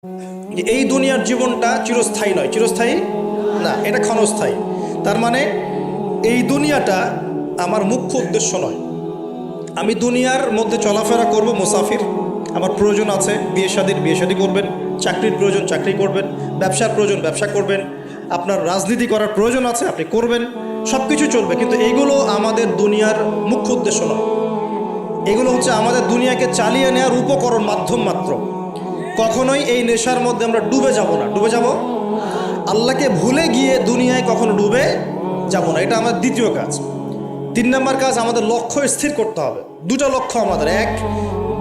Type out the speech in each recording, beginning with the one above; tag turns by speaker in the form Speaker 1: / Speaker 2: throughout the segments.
Speaker 1: যে এই দুনিয়ার জীবনটা চিরস্থায়ী নয়, চিরস্থায়ী না, এটা ক্ষণস্থায়ী। তার মানে এই দুনিয়াটা আমার মুখ্য উদ্দেশ্য নয়। আমি দুনিয়ার মধ্যে চলাফেরা করব, মুসাফির। আমার প্রয়োজন আছে বিয়ে শাদী করবেন, চাকরির প্রয়োজন চাকরি করবেন, ব্যবসার প্রয়োজন ব্যবসা করবেন, আপনার রাজনীতি করার প্রয়োজন আছে আপনি করবেন, সব কিছু চলবে। কিন্তু এগুলো আমাদের দুনিয়ার মুখ্য উদ্দেশ্য নয়। এগুলো হচ্ছে আমাদের দুনিয়াকে চালিয়ে নেওয়ার উপকরণ, মাধ্যম মাত্র। কখনোই এই নেশার মধ্যে আমরা ডুবে যাব না। ডুবে যাব আল্লাহকে ভুলে গিয়ে দুনিয়ায় কখনো ডুবে যাব না। এটা আমাদের দ্বিতীয় কাজ। 3 নম্বর কাজ, আমাদের লক্ষ্য স্থির করতে হবে। দুটো লক্ষ্য আমাদের, এক,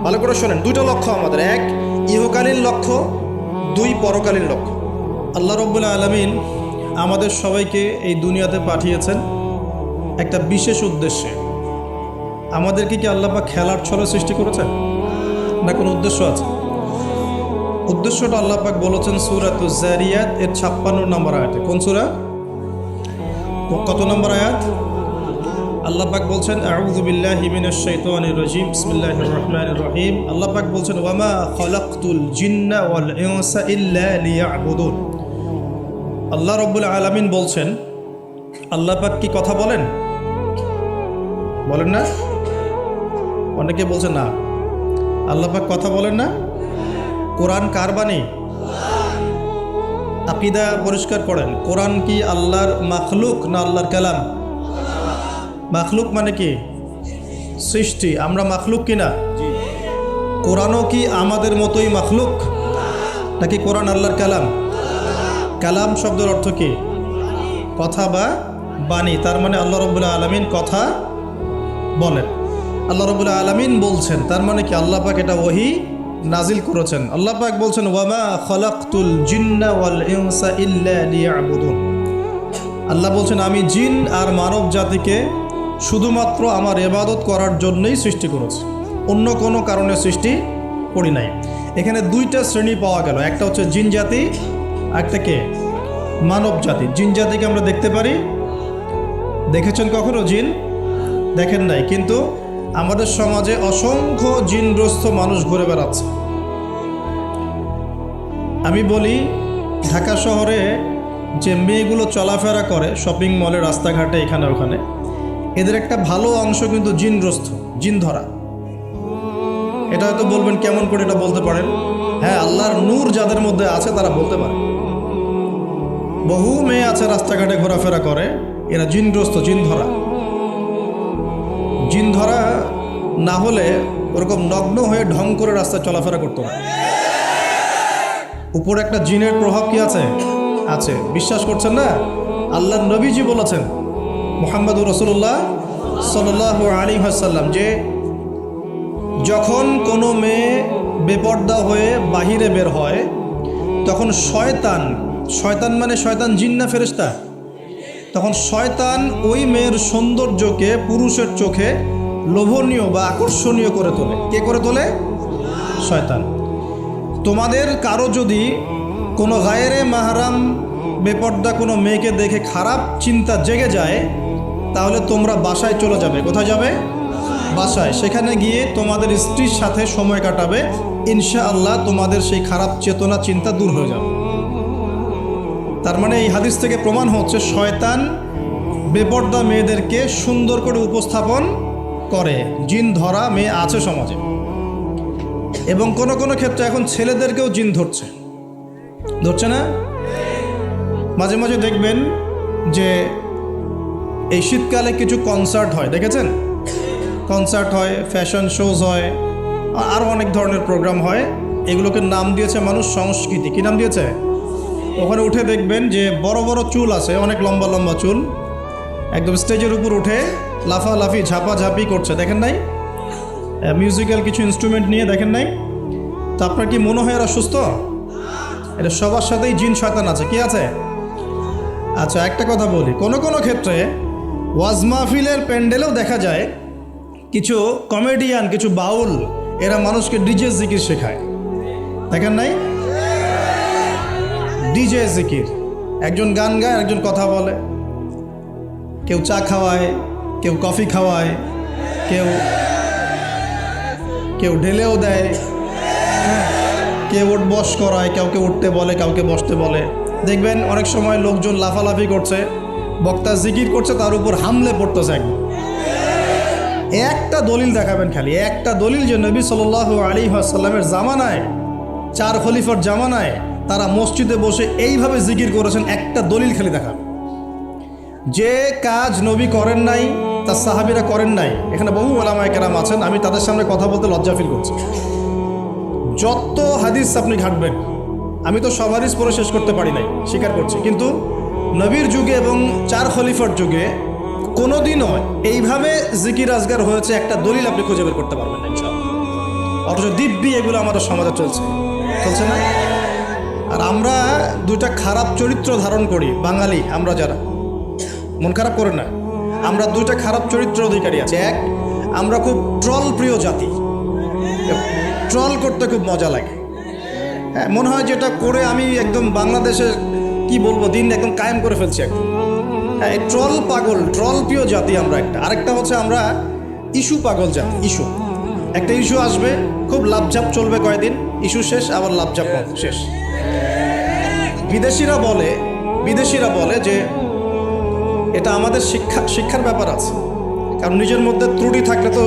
Speaker 1: ভালো করে শোনেন, দুটো লক্ষ্য আমাদের, এক ইহকালীন লক্ষ্য, 2 পরকালীন লক্ষ্য। আল্লাহ রাব্বুল আলামিন আমাদের সবাইকে এই দুনিয়াতে পাঠিয়েছেন একটা বিশেষ উদ্দেশ্যে। আমাদেরকে কি আল্লাহ পাক খেলার ছলে সৃষ্টি করেছেন, না কোনো উদ্দেশ্য আছে? উদ্দেশ্যটা আল্লাহ পাক বলেছেন সূরাতুজ যারিয়াত এর 56 নম্বর আয়াতে। কোন সূরা, কত নম্বর আয়াত? আল্লাহ পাক বলছেন আউযু বিল্লাহি মিনাশ শাইতানির রাজিম, বিসমিল্লাহির রহমানির রহিম। আল্লাহ পাক বলছেন ওয়ামা খালাকতুল জিন্না ওয়াল ইনসা ইল্লা লিয়াবুদুন। আল্লাহ রাব্বুল আলামিন বলছেন, আল্লাহ পাক কি কথা বলেন? বলেন না? অনেকে বলছে না, আল্লাহ পাক কথা বলেন না। কোরআন কার বাণী? আকীদা পরিষ্কার করেন, কোরআন কি আল্লাহর মাখলুক না আল্লাহর কালাম? মাখলুক মানে কি? সৃষ্টি। আমরা মাখলুক কিনা? কোরআনও কি আমাদের মতোই মাখলুক, নাকি কোরআন আল্লাহর কালাম? কালাম শব্দের অর্থ কি? কথা বা বাণী। তার মানে আল্লাহ রাব্বুল আলামিন কথা বলেন, আল্লাহ রাব্বুল আলামিন বলছেন। তার মানে কি আল্লাহ পাক এটা ওহী নাজিল করেছেন। আল্লাহ পাক বলছেন ওয়ামা খালাকতুল জিন্না ওয়াল ইনসা ইল্লা লিয়াবুদুন। আল্লাহ বলছেন আমি জিন আর মানব জাতিকে শুধুমাত্র আমার ইবাদত করার জন্যই সৃষ্টি করেছি, অন্য কোনো কারণে সৃষ্টি করি নাই। এখানে 2টা শ্রেণী পাওয়া গেল, একটা হচ্ছে জিন জাতি, একটা কে? মানব জাতি। জিন জাতিকে আমরা দেখতে পারি, দেখেছেন কখনো জিন? দেখেন নাই, কিন্তু আমাদের সমাজে অসংখ্য জিনগ্রস্ত মানুষ ঘুরে বেড়াচ্ছে। আমি বলি, ঢাকা শহরে যে মেয়েগুলো চলাফেরা করে শপিং মলে, রাস্তাঘাটে, এখানে ওখানে, এদের একটা ভালো অংশ কিন্তু জিনগ্রস্ত, জিন ধরা। এটা হয়তো বলবেন কেমন করে এটা বলতে পারেন? হ্যাঁ, আল্লাহর নূর যাদের মধ্যে আছে তারা বলতে পারে। বহু মেয়ে আছে রাস্তাঘাটে ঘোরাফেরা করে, এরা জিনগ্রস্ত, জিন ধরা। জিন ধরা না হলে ওরকম নগ্ন হয়ে ঢং করে রাস্তায় চলাফেরা করতো না। উপরে একটা জিনের প্রভাব কি আছে? আছে। বিশ্বাস করছেন না? আল্লাহর নবীজি বলেছেন মুহাম্মদুর রাসূলুল্লাহ সাল্লাল্লাহু আলাইহি ওয়াসাল্লাম যে যখন কোনো মেয়ে বেপর্দা হয়ে বাহিরে বের হয় তখন শয়তান, শয়তান মানে শয়তান জিন না ফেরেশতা, তখন শয়তান ওই মেয়ের সৌন্দর্যকে পুরুষের চোখে লোভনীয় বা আকর্ষণীয় করে তোলে। কে করে তোলে? শয়তান। তোমাদের কারো যদি কোনো গায়রে মাহরাম বেপর্দা কোনো মেয়েকে দেখে খারাপ চিন্তা জেগে যায়, তাহলে তোমরা বাসায় চলে যাবে। কোথায় যাবে? বাসায়। সেখানে গিয়ে তোমাদের স্ত্রীর সাথে সময় কাটাবে, ইনশাআল্লাহ তোমাদের সেই খারাপ চেতনা চিন্তা দূর হয়ে যাবে। তার মানে এই হাদিস থেকে প্রমাণ হচ্ছে শয়তান বেপর্দা মেয়েদেরকে সুন্দর করে উপস্থাপন করে। জিন ধরা মেয়ে আছে সমাজে, এবং কোনো কোনো ক্ষেত্রে এখন ছেলেদেরকেও জিন ধরছে, ধরছে না? মাঝে মাঝে দেখবেন যে এই শীতকালে কিছু কনসার্ট হয়, দেখেছেন? কনসার্ট হয়, ফ্যাশন শোজ হয়, আরও অনেক ধরনের প্রোগ্রাম হয়। এগুলোকে নাম দিয়েছে মানুষ সংস্কৃতি। কী নাম দিয়েছে? ওখানে উঠে দেখবেন যে বড় বড় চুল আছে, অনেক লম্বা লম্বা চুল, একদম স্টেজের উপর উঠে লাফালাফি ঝাপাঝাপি করছে, দেখেন নাই? মিউজিক্যাল কিছু ইনস্ট্রুমেন্ট নিয়ে, দেখেন নাই? তো আপনার কি মনে হয় এরা সুস্থ? এটা সবার সাথেই জিন শয়তান আছে। কি আছে? আচ্ছা, একটা কথা বলি, কোনো কোনো ক্ষেত্রে ওয়াজ মাহফিলের প্যান্ডেলেও দেখা যায় কিছু কমেডিয়ান, কিছু বাউল, এরা মানুষকে ডিজে জিকির শেখায়, দেখেন নাই? ডিজে জিকির, একজন গান গায়, একজন কথা বলে, কেউ চা খাওয়ায়, কেউ কফি খাওয়ায়, কেউ ঢেলেও দেয়। কে উঠ বস করায়, কাউকে উঠতে বলে, কাউকে বসতে বলে। দেখবেন অনেক সময় লোকজন লাফালাফি করছে, বক্তা জিকির করছে, তার উপর হামলে পড়তেছে একদম। একটা দলিল দেখাবেন, খালি একটা দলিল যে নবী সাল্লাল্লাহু আলাইহি ওয়াসাল্লামের জামানায়, 4 খলিফার জামানায় তারা মসজিদে বসে এইভাবে জিকির করেছেন, একটা দলিল খালি দেখাবেন। যে কাজ নবী করেন নাই, তার সাহাবীরা করেন নাই। এখানে বহু উলামায়ে কেরাম আছেন, আমি তাদের সামনে কথা বলতে লজ্জা ফিল করছি। যত হাদিস আপনি ঘাটবেন, আমি তো সব হাদিস পড়ে শেষ করতে পারি নাই, স্বীকার করছি, কিন্তু নবীর যুগে এবং 4 খলিফার যুগে কোনোদিনও এইভাবে জিকির আজগার হয়েছে একটা দলিল আপনি খুঁজে বের করতে পারবেন না ইনশাআল্লাহ। অথচ দিব্যি এগুলো আমাদের সমাজে চলছে না। আর আমরা দুইটা খারাপ চরিত্র ধারণ করি, বাঙালি আমরা যারা, মন খারাপ করেন না, আমরা দুইটা খারাপ চরিত্র অধিকারী আছে। এক, আমরা খুব ট্রল প্রিয় জাতি, ট্রল করতে খুব মজা লাগে। হ্যাঁ, মনে হয় যেটা করে আমি একদম বাংলাদেশে কি বলবো, দিন একদম কায়েম করে ফেলছি একদম। হ্যাঁ, এই ট্রল পাগল, ট্রল প্রিয় জাতি আমরা একটা। আরেকটা হচ্ছে আমরা ইস্যু পাগল জাতি। ইস্যু, একটা ইস্যু আসবে, খুব লাভঝাপ চলবে কয়েকদিন, ইস্যু শেষ, আবার লাভঝাপ শেষ। বিদেশিরা বলে যে এটা আমাদের শিক্ষার ব্যাপার আছে, কারণ নিজের মধ্যে ত্রুটি থাকলে তো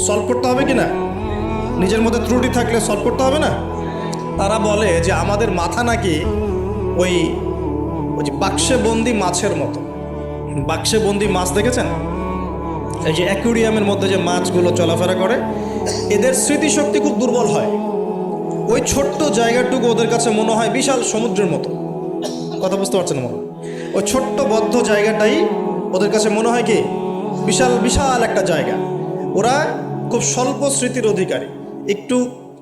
Speaker 1: সলভ করতে হবে কি না, নিজের মধ্যে ত্রুটি থাকলে সলভ করতে হবে না। তারা বলে যে আমাদের মাথা নাকি ওই যে বাক্সে বন্দি মাছের মতো। বাক্সে বন্দি মাছ দেখেছেন? এই যে অ্যাকুরিয়ামের মধ্যে যে মাছগুলো চলাফেরা করে, এদের স্মৃতিশক্তি খুব দুর্বল হয়। ওই ছোট্ট জায়গাটুকু ওদের কাছে মনে হয় বিশাল সমুদ্রের মতো। কথা বুঝতে পারছেন? মনে ওই ছোট্ট বদ্ধ জায়গাটাই ওদের কাছে মনে হয় কি বিশাল বিশাল একটা জায়গা। ওরা খুব স্বল্প স্মৃতির অধিকারী,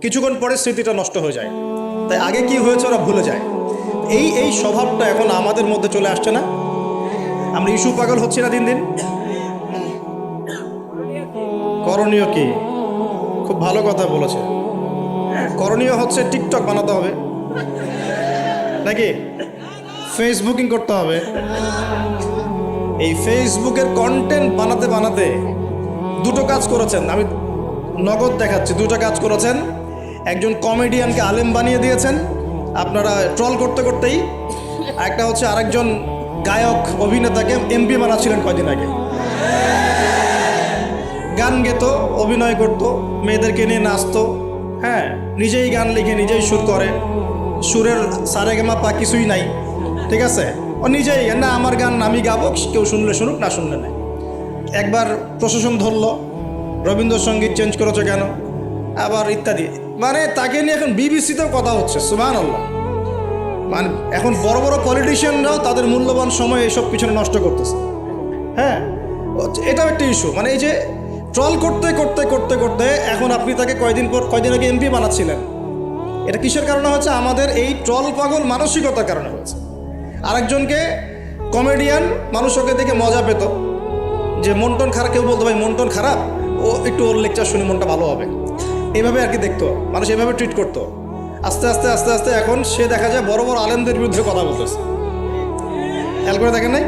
Speaker 1: কিছুক্ষণ পরে স্মৃতিটা নষ্ট হয়ে যায়। তাই আগে কি হয়েছে ওরা ভুলে যায়। এই স্বভাবটা এখন আমাদের মধ্যে চলে আসছে না? আমরা ইস্যু পাগল হচ্ছি না দিন দিন? করণীয় কি? খুব ভালো কথা বলেছে। করণীয় হচ্ছে টিকটক বানাতে হবে, নাকি ফেসবুকিং করতে হবে। এই ফেসবুকের কন্টেন্ট বানাতে বানাতে দুটো কাজ করেছেন, আমি নগদ দেখাচ্ছি। দুটো কাজ করেছেন। একজন কমেডিয়ানকে আলেম বানিয়ে দিয়েছেন আপনারা ট্রল করতে করতেই। একটা হচ্ছে আরেকজন গায়ক অভিনেতাকে এমপি বানাচ্ছিলেন কয়দিন আগে। গান গেতো, অভিনয় করতো, মেয়েদেরকে নিয়ে নাচতো। হ্যাঁ, নিজেই গান লিখে নিজেই সুর করে, সুরের সারেগামা পা কিছুই নাই, ঠিক আছে। ও নিজেই না, আমার গান আমি গাবো, কেউ শুনলে শুনুক, না শুনলে নাই। একবার প্রশাসন ধরলো, রবীন্দ্রসঙ্গীত চেঞ্জ করেছে কেন, আবার ইত্যাদি। মানে তাকে নিয়ে এখন বিবিসিতেও কথা হচ্ছে, সুবহানাল্লাহ। মানে এখন বড় বড় পলিটিশিয়ানরাও তাদের মূল্যবান সময় এইসব পিছনে নষ্ট করতেছে। হ্যাঁ, এটাও একটা ইস্যু। মানে এই যে ট্রল করতে করতে করতে করতে এখন আপনি তাকে কয়দিন আগে এমপি বানাচ্ছিলেন। এটা কিসের কারণে হচ্ছে? আমাদের এই ট্রল পাগল মানসিকতার কারণে হচ্ছে। আরেকজনকে কমেডিয়ান, মানুষ ওকে দেখে মজা পেত, যে মনটন খারাপ, কেউ বলতো ভাই মনটন খারাপ, ও একটু ওর লেকচার শুনে মনটা ভালো হবে, এইভাবে আর কি দেখতো মানুষ, এভাবে ট্রিট করতো। আস্তে আস্তে আস্তে আস্তে এখন সে দেখা যায় বড় বড় আলেমদের বিরুদ্ধে কথা বলতেছে। খেয়াল করে দেখেন নাই?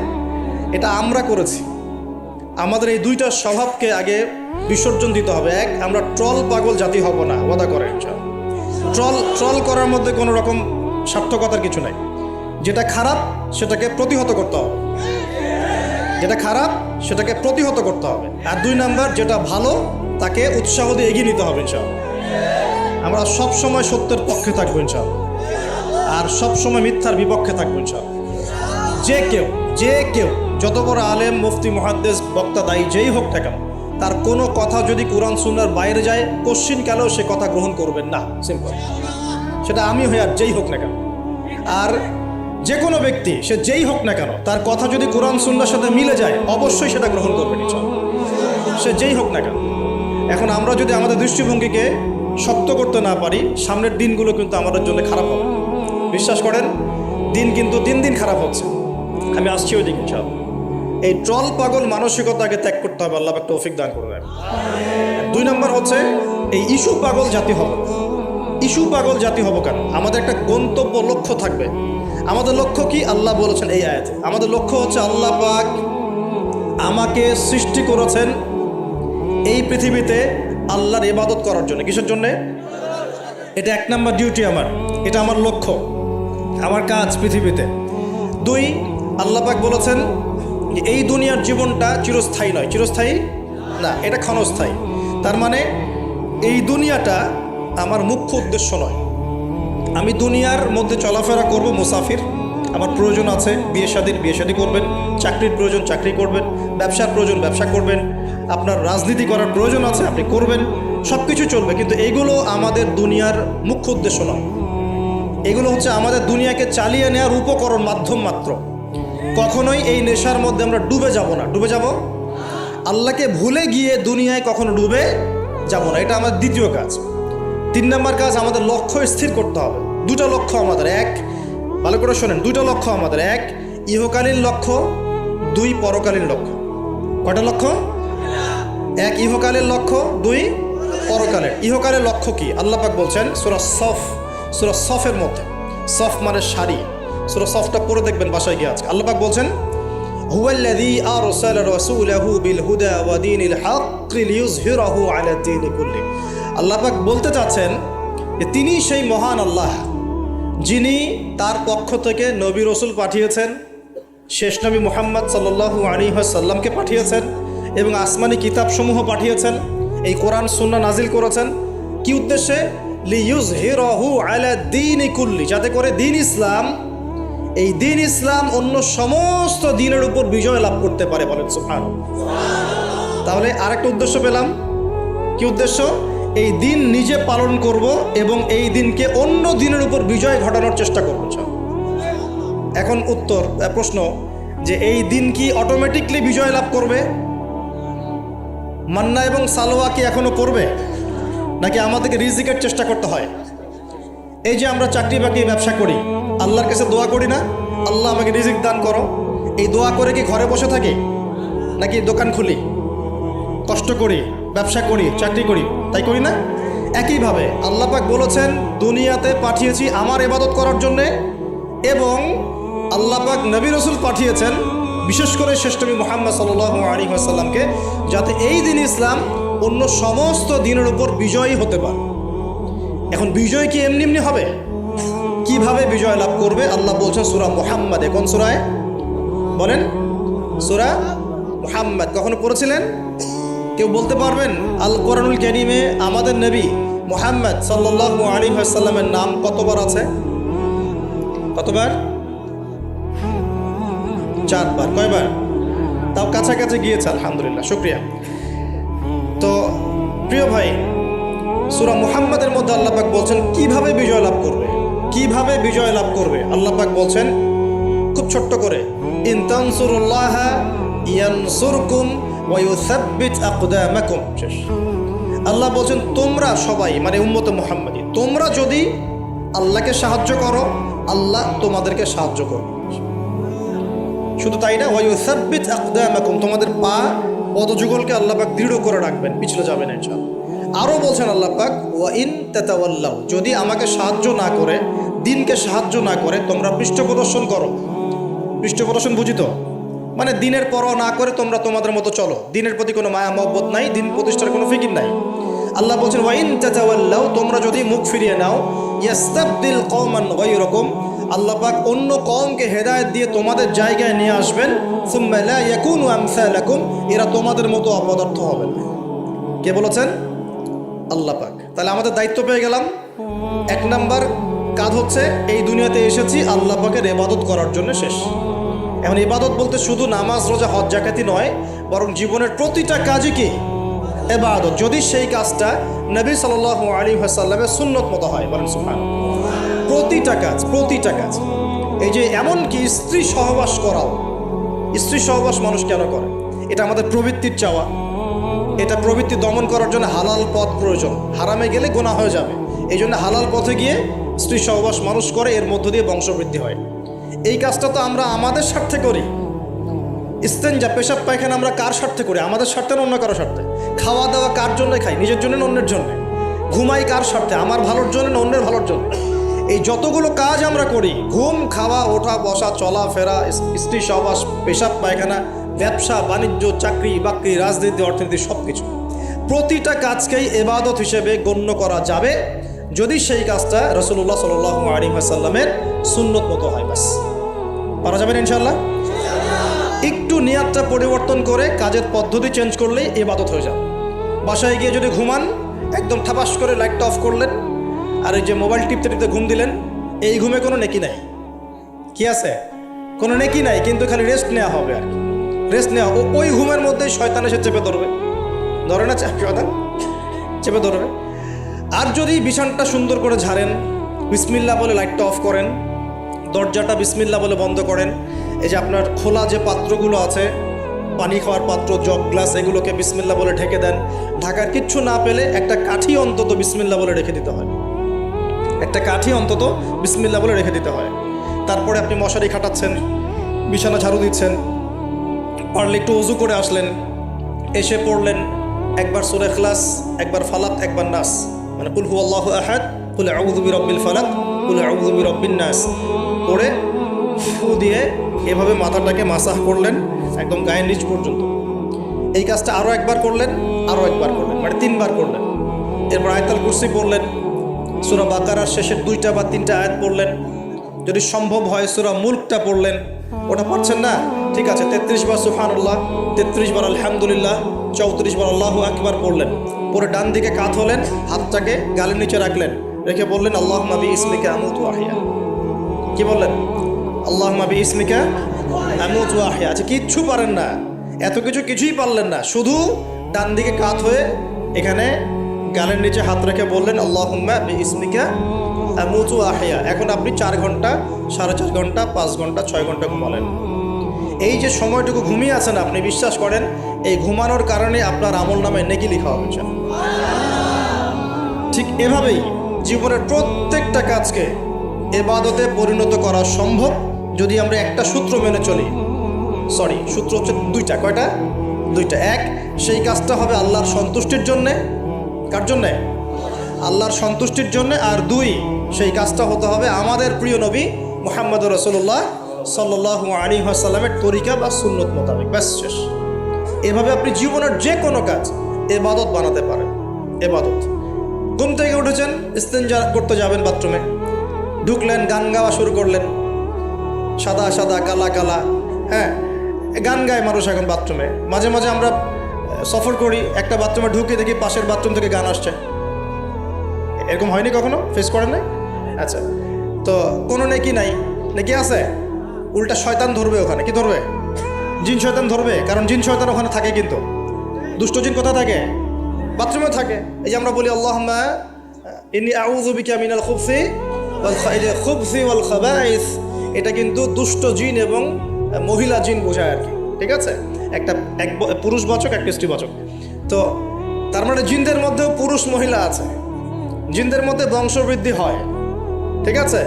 Speaker 1: এটা আমরা করেছি। আমাদের এই দুইটা স্বভাবকে আগে বিসর্জন দিতে হবে। এক, আমরা ট্রল পাগল জাতি হব না, ওয়াদা করেন। ট্রল করার মধ্যে কোনো রকম সার্থকতার কিছু নাই। যেটা খারাপ সেটাকে প্রতিহত করতে হবে, যেটা খারাপ সেটাকে প্রতিহত করতে হবে। আর 2 নাম্বার, যেটা ভালো তাকে উৎসাহ দিয়ে এগিয়ে নিতে হবে ইনশাআল্লাহ। আমরা সব সময় সত্যের পক্ষে থাকবো ইনশাআল্লাহ, আর সব সময় মিথ্যার বিপক্ষে থাকবো ইনশাআল্লাহ। যে কেউ যত বড় আলেম, মুফতি, মুহাদ্দিস, বক্তা, দায়ী যেই হোক না কেন, তার কোনো কথা যদি কোরআন সুন্নাহর বাইরে যায়, কোশ্চিন কালেও সে কথা গ্রহণ করবেন না। সিম্পল। সেটা আমি হই আর যেই হোক না কেন। আর যে কোনো ব্যক্তি, সে যেই হোক না কেন, তার কথা যদি কোরআন সুন্নাহর সাথে মিলে যায়, অবশ্যই সেটা গ্রহণ করবেন ইনশাআল্লাহ, সে যেই হোক না কেন। এখন আমরা যদি আমাদের দৃষ্টিভঙ্গিকে শক্ত করতে না পারি, সামনের দিনগুলো কিন্তু আমাদের জন্য খারাপ হবে। বিশ্বাস করেন, দিন কিন্তু দিন দিন খারাপ হচ্ছে। আমি আসছি ওই দিকে ইনশাআল্লাহ। এই ট্রল পাগল মানসিকতাকে ত্যাগ করতে হবে, আল্লাহ একটা তৌফিক দান করবেন। 2 নম্বর হচ্ছে এই ইস্যু পাগল জাতি হব। ইস্যু পাগল জাতি হব কেন? আমাদের একটা গন্তব্য, লক্ষ্য থাকবে। আমাদের লক্ষ্য কি? আল্লাহ বলেছেন এই আয়াতে, আমাদের লক্ষ্য হচ্ছে আল্লাহ পাক আমাকে সৃষ্টি করেছেন এই পৃথিবীতে আল্লাহর ইবাদত করার জন্য। কিসের জন্যে? এটা 1 নম্বর ডিউটি আমার, এটা আমার লক্ষ্য, আমার কাজ পৃথিবীতে। 2, আল্লাহ পাক বলেছেন যে এই দুনিয়ার জীবনটা চিরস্থায়ী নয়, চিরস্থায়ী না, এটা ক্ষণস্থায়ী। তার মানে এই দুনিয়াটা আমার মুখ্য উদ্দেশ্য নয়। আমি দুনিয়ার মধ্যে চলাফেরা করব, মুসাফির, আমার প্রয়োজন আছে, বিয়ে শাদী করবেন, চাকরির প্রয়োজন চাকরি করবেন, ব্যবসার প্রয়োজন ব্যবসা করবেন, আপনার রাজনীতি করার প্রয়োজন আছে আপনি করবেন, সব কিছু চলবে, কিন্তু এগুলো আমাদের দুনিয়ার মুখ্য উদ্দেশ্য নয়। এগুলো হচ্ছে আমাদের দুনিয়াকে চালিয়ে নেওয়ার উপকরণ, মাধ্যম মাত্র। কখনোই এই নেশার মধ্যে আমরা ডুবে যাব না। ডুবে যাব, আল্লাহকে ভুলে গিয়ে দুনিয়ায় কখনো ডুবে যাব না, এটা আমাদের দ্বিতীয় কাজ। 3 নম্বর কাজ, আমাদের লক্ষ্য স্থির করতে হবে। 2টা লক্ষ্য আমাদের, 1, ভালো করে শোনেন, 2টা লক্ষ্য আমাদের, 1 ইহকালীন লক্ষ্য, 2 পরকালীন লক্ষ্য। কয়টা লক্ষ্য? 1 ইহকালের লক্ষ্য, 2 পরকালের। ইহকালের লক্ষ্য কি? আল্লাহ পাক বলছেন সূরা সফের মধ্যে, সফ মানে শাড়ি, সূরা সফটা পড়ে দেখবেন বাসায় গিয়ে আজকে। আল্লাহ পাক বলছেন হুয়াল্লাযী আরসালা রাসূলাহু বিল হুদা ওয়া দীনিল হাক্কি লিইয়ুযহিরাহু আলা দ্বীনি কুল্লি। আল্লাহ পাক বলতে চাচ্ছেন যে তিনি সেই মহান আল্লাহ যিনি তার পক্ষ থেকে নবী রাসূল পাঠিয়েছেন, শেষ নবী মুহাম্মদ সাল্লাল্লাহু আলাইহি ওয়াসাল্লামকে পাঠিয়েছেন এবং আসমানি কিতাবসমূহ পাঠিয়েছেন, এই কোরআন সুন্নাহ নাজিল করেছেন। কি উদ্দেশ্যে? লিইয়ুযহিরাহু আলা দ্বীনি কুল্লি, যাতে করে দিন ইসলাম, এই দিন ইসলাম অন্য সমস্ত দিনের উপর বিজয় লাভ করতে পারে। বলেন সুবহানাল্লাহ। তাহলে আরেকটা উদ্দেশ্য পেলাম। কি উদ্দেশ্য? এই দিন নিজে পালন করব এবং এই দিনকে অন্য দিনের উপর বিজয় ঘটানোর চেষ্টা করব। এখন প্রশ্ন যে এই দিন কি অটোমেটিকলি বিজয় লাভ করবে? মান্না এবং সালোয়া কি এখনো করবে, নাকি আমাদেরকে রিজিকের চেষ্টা করতে হয়? এই যে আমরা চাকরি বাকরি ব্যবসা করি, আল্লাহর কাছে দোয়া করি না, আল্লাহ আমাকে রিজিক দান করো, এই দোয়া করে কি ঘরে বসে থাকি, নাকি দোকান খুলি, কষ্ট করি, ব্যবসা করি, চাকরি করি, তাই করি না? একইভাবে আল্লাহ পাক বলেছেন দুনিয়াতে পাঠিয়েছি আমার ইবাদত করার জন্যে, এবং আল্লাহ পাক নবী রাসূল পাঠিয়েছেন বিশেষ করে শেষ নবী মুহাম্মদ সাল্লাল্লাহু আলাইহি ওয়াসাল্লামকে, যাতে এই দিন ইসলাম অন্য সমস্ত দিনের উপর বিজয়ী হতে পারে। এখন বিজয় কি এমনি এমনি হবে? কিভাবে বিজয় লাভ করবে? আল্লাহ বলছেন সূরা মুহাম্মাদে। কোন সূরায় বলেন? সূরা মুহাম্মাদ। কখনো পড়েছিলেন? কেউ বলতে পারবেন আল কোরআনুল কারীমে আমাদের নবী মুহাম্মদ সাল্লাল্লাহু আলাইহি ওয়াসাল্লামের নাম কতবার আছে? কতবার? 4 বার। কয়বার? তাও কাছাকাছি গিয়েছে, আলহামদুলিল্লাহ, শুকরিয়া। তো প্রিয় ভাই, সূরা মুহাম্মাদের মধ্যে আল্লাহ পাক বলছেন কিভাবে বিজয় লাভ করবে, কিভাবে বিজয় লাভ করবে। আল্লাহ পাক বলছেন খুব ছোট্ট করে, ইন তানসুরুল্লাহা ইয়ানসুরকুম ওয়া ইউসাব্বিত আকদামাকুম। শেষ। আল্লাহ বলছেন তোমরা সবাই, মানে উম্মতে মুহাম্মাদি, তোমরা যদি আল্লাহকে সাহায্য করো, আল্লাহ তোমাদেরকে সাহায্য করবে। শুধু তাই না, ওয়া ইউসাব্বিত আকদামাকুম, তোমাদের পা পদযুগলকে আল্লাহ পাক দৃঢ় করে রাখবেন, পিছলে যাবে না ইনশাআল্লাহ। আরও বলছেন আল্লাহ পাক ওয়া ইন তাতাওয়াল্লাউ, যদি আমাকে সাহায্য না করে, দিনকে সাহায্য না করে তোমরা পৃষ্ঠ প্রদর্শন করো। পৃষ্ঠ প্রদর্শন বুঝি তো? মানে দিনের পরোয়া না করে তোমরা তোমাদের মতো চলো, দিনের প্রতি কোনো মায়া মহব্বত নাই, দিন প্রতিষ্ঠার কোনো ফিকির নাই। আল্লাহ বলছেন ওয়া ইন তাতাওয়াল্লাউ, তোমরা যদি মুখ ফিরিয়ে নাও, ইয়াস্তাবদিল কওমান গায়রাকুম, আল্লাহ পাক অন্য কওমকে হেদায়েত দিয়ে তোমাদের জায়গায় নিয়ে আসবেন। সুম্মা লা ইয়াকুনু আমসালাকুম, এরা তোমাদের মতো অপদার্থ হবে না। কে বলেছেন? আল্লাহ পাক। তাহলে আমাদের দায়িত্ব পেয়ে গেলাম। 1 নাম্বার কাজ হচ্ছে এই দুনিয়াতে এসেছি আল্লাহ পাকের ইবাদত করার জন্য, শেষ। এখন ইবাদত বলতে শুধু নামাজ রোজা হজ জাকাতি নয়, বরং জীবনের প্রতিটা কাজই কি ইবাদত, যদি সেই কাজটা নবী সাল্লাল্লাহু আলাইহি ওয়াসাল্লামের সুন্নত মতো হয়। বলেন সুবহানাল্লাহ। প্রতিটা কাজ। এই যে এমনকি স্ত্রী সহবাস করাও, স্ত্রী সহবাস মানুষ কেন করে? এটা আমাদের প্রবৃত্তির চাওয়া, এটা প্রবৃত্তি দমন করার জন্য হালাল পথ প্রয়োজন, হারামে গেলে গুনাহ হয়ে যাবে। এই জন্য হালাল পথে গিয়ে স্ত্রী সহবাস মানুষ করে, এর মধ্য দিয়ে বংশবৃদ্ধি হয়। এই কাজটা তো আমরা আমাদের স্বার্থে করি। ইস্তেঞ্জা, পেশাব পায়খানা আমরা কার স্বার্থে করি? আমাদের স্বার্থে না অন্য কারো স্বার্থে? খাওয়া দাওয়া কার জন্য খাই? নিজের জন্য না অন্যের জন্য? ঘুমাই কার স্বার্থে? আমার ভালোর জন্য না অন্যের ভালোর জন্য? এই যতগুলো কাজ আমরা করি, ঘুম, খাওয়া, ওঠা, বসা, চলাফেরা, স্ত্রী সহবাস, পেশাব পায়খানা, ব্যবসা বাণিজ্য, চাকরি বাকরি, রাজনীতি, অর্থনীতি, সব কিছু, প্রতিটা কাজকেই ইবাদত হিসেবে গণ্য করা যাবে যদি সেই কাজটা রাসূলুল্লাহ সাল্লাল্লাহু আলাইহি ওয়াসাল্লামের সুন্নত মতো হয়। বাস পারা যাবে না ইনশাআল্লাহ। একটু নিয়াতটা পরিবর্তন করে কাজের পদ্ধতি চেঞ্জ করলেই ইবাদত হয়ে যাবে। বাসায় গিয়ে যদি ঘুমান, একদম ঠাপাস করে লাইটটা অফ করলেন আর এই যে মোবাইল টিপতে টিপতে ঘুম দিলেন, এই ঘুমে কোনো নেকি নাই। কি আছে? কোনো নেকি নাই, কিন্তু খালি রেস্ট নেওয়া হবে আর কি। রেস্ট নেওয়া, ওই ঘুমের মধ্যেই শয়তান এসে চেপে ধরবে, ধরে না শয়তান চেপে ধরবে। আর যদি বিছানটা সুন্দর করে ঝাড়েন, বিসমিল্লাহ বলে লাইটটা অফ করেন, দরজাটা বিসমিল্লাহ বলে বন্ধ করেন, এই যে আপনার খোলা যে পাত্রগুলো আছে, পানি খাওয়ার পাত্র, জগ, গ্লাস, এগুলোকে বিসমিল্লাহ বলে ঢেকে দেন। ঢাকার কিচ্ছু না পেলে একটা কাঠি অন্তত বিসমিল্লাহ বলে রেখে দিতে হয়, একটা কাঠি অন্তত বিসমিল্লাহ বলে রেখে দিতে হয়। তারপরে আপনি মশারি খাটাচ্ছেন, বিছানা ঝাড়ু দিচ্ছেন, পারলে একটু ওযু করে আসলেন, এসে পড়লেন একবার সূরা ইখলাস, একবার ফালাক, একবার নাস, মানে কুল হুয়াল্লাহু আহাদ, কুল আউযু বিরাব্বিল ফালাক, কুল আউযু বিরাব্বিন নাস পড়ে ফু দিয়ে এভাবে মাথাটাকে মাসাহ করলেন একদম গায়ের নিচ পর্যন্ত। এই কাজটা আরও একবার করলেন, আরও একবার করলেন, মানে 3 বার করলেন। এরপর আয়াতুল কুরসি পড়লেন, সূরা বাকারার শেষের 2টা বা 3টা আয়াত পড়লেন, যদি সম্ভব হয় সূরা মুলকটা পড়লেন। ওটা পারছেন না, ঠিক আছে, 33 বার সুবহানাল্লাহ, 33 বার আলহামদুলিল্লাহ, 34 বার আল্লাহু আকবার পড়লেন। পরে ডান দিকে কাত হলেন, হাতটাকে গালের নিচে রাখলেন, রেখে বললেন আল্লাহুম্মা বিইসমিকা আমুতু ওয়া আহইয়া। কি বললেন? আল্লাহুম্মা বিইসমিকা আমুতু ওয়া আহইয়া। আচ্ছা, কিচ্ছু পারেন না, এত কিছুই পারলেন না, শুধু ডান দিকে কাত হয়ে এখানে গালের নিচে হাত রেখে বললেন আল্লাহুম্মা বিইসমিকা আমুতু ওয়া আহইয়া। এখন আপনি 4 ঘন্টা, 4.5 ঘন্টা, 5 ঘন্টা, 6 ঘন্টা ঘুমালেন। এই যে সময়টুকু ঘুমিয়ে আছেন, আপনি বিশ্বাস করেন এই ঘুমানোর কারণে আপনার আমল নামায় নেকি লেখা হবে। ঠিক এভাবেই জীবনের প্রত্যেকটা কাজকে ইবাদতে পরিণত করা সম্ভব যদি আমরা একটা সূত্র মেনে চলি। সূত্র হচ্ছে 2টা। কয়টা? 2টা। 1, সেই কাজটা হবে আল্লাহর সন্তুষ্টির জন্যে। কার জন্যে? আল্লাহর সন্তুষ্টির জন্যে। আর 2, সেই কাজটা হতে হবে আমাদের প্রিয় নবী মুহাম্মদুর রাসূলুল্লাহ সাল্লাল্লাহু আলাইহি ওয়াসাল্লামের তরিকা বা সুন্নত মোতাবেক। ব্যাস, শেষ। এভাবে আপনি জীবনের যে কোনো কাজ ইবাদত বানাতে পারেন। ইবাদত। ঘুম থেকে উঠেছেন, ইস্তেঞ্জা করতে যাবেন, বাথরুমে ঢুকলেন, গান গাওয়া শুরু করলেন, সাদা সাদা কালা কালা, হ্যাঁ, গান গায় মানুষ এখন বাথরুমে। মাঝে মাঝে আমরা সফর করি, একটা বাথরুমে ঢুকে দেখি পাশের বাথরুম থেকে গান আসছে। এরকম হয়নি কখনো? ফেস করেন না? আচ্ছা, তো কোনো নেকি নাই, নেকি আছে? উল্টা শয়তান ধরবে ওখানে। কি ধরবে? জিন শয়তান ধরবে, কারণ জিন শয়তান ওখানে থাকে। কিন্তু দুষ্ট জিন কোথায় থাকে? বাথরুমে থাকে। এই যে আমরা বলি আল্লাহুম্মা ইন্নী আউযু বিকা মিনাল খুবসি ওয়াল খাবাইস, এটা কিন্তু দুষ্ট জিন এবং মহিলা জিন বোঝায় আর কি। ঠিক আছে, এক পুরুষবাচক, এক স্ত্রীবাচক। তো তার মানে জিনদের মধ্যেও পুরুষ মহিলা আছে, জিনদের মধ্যে বংশবৃদ্ধি হয়। ঠিক আছে,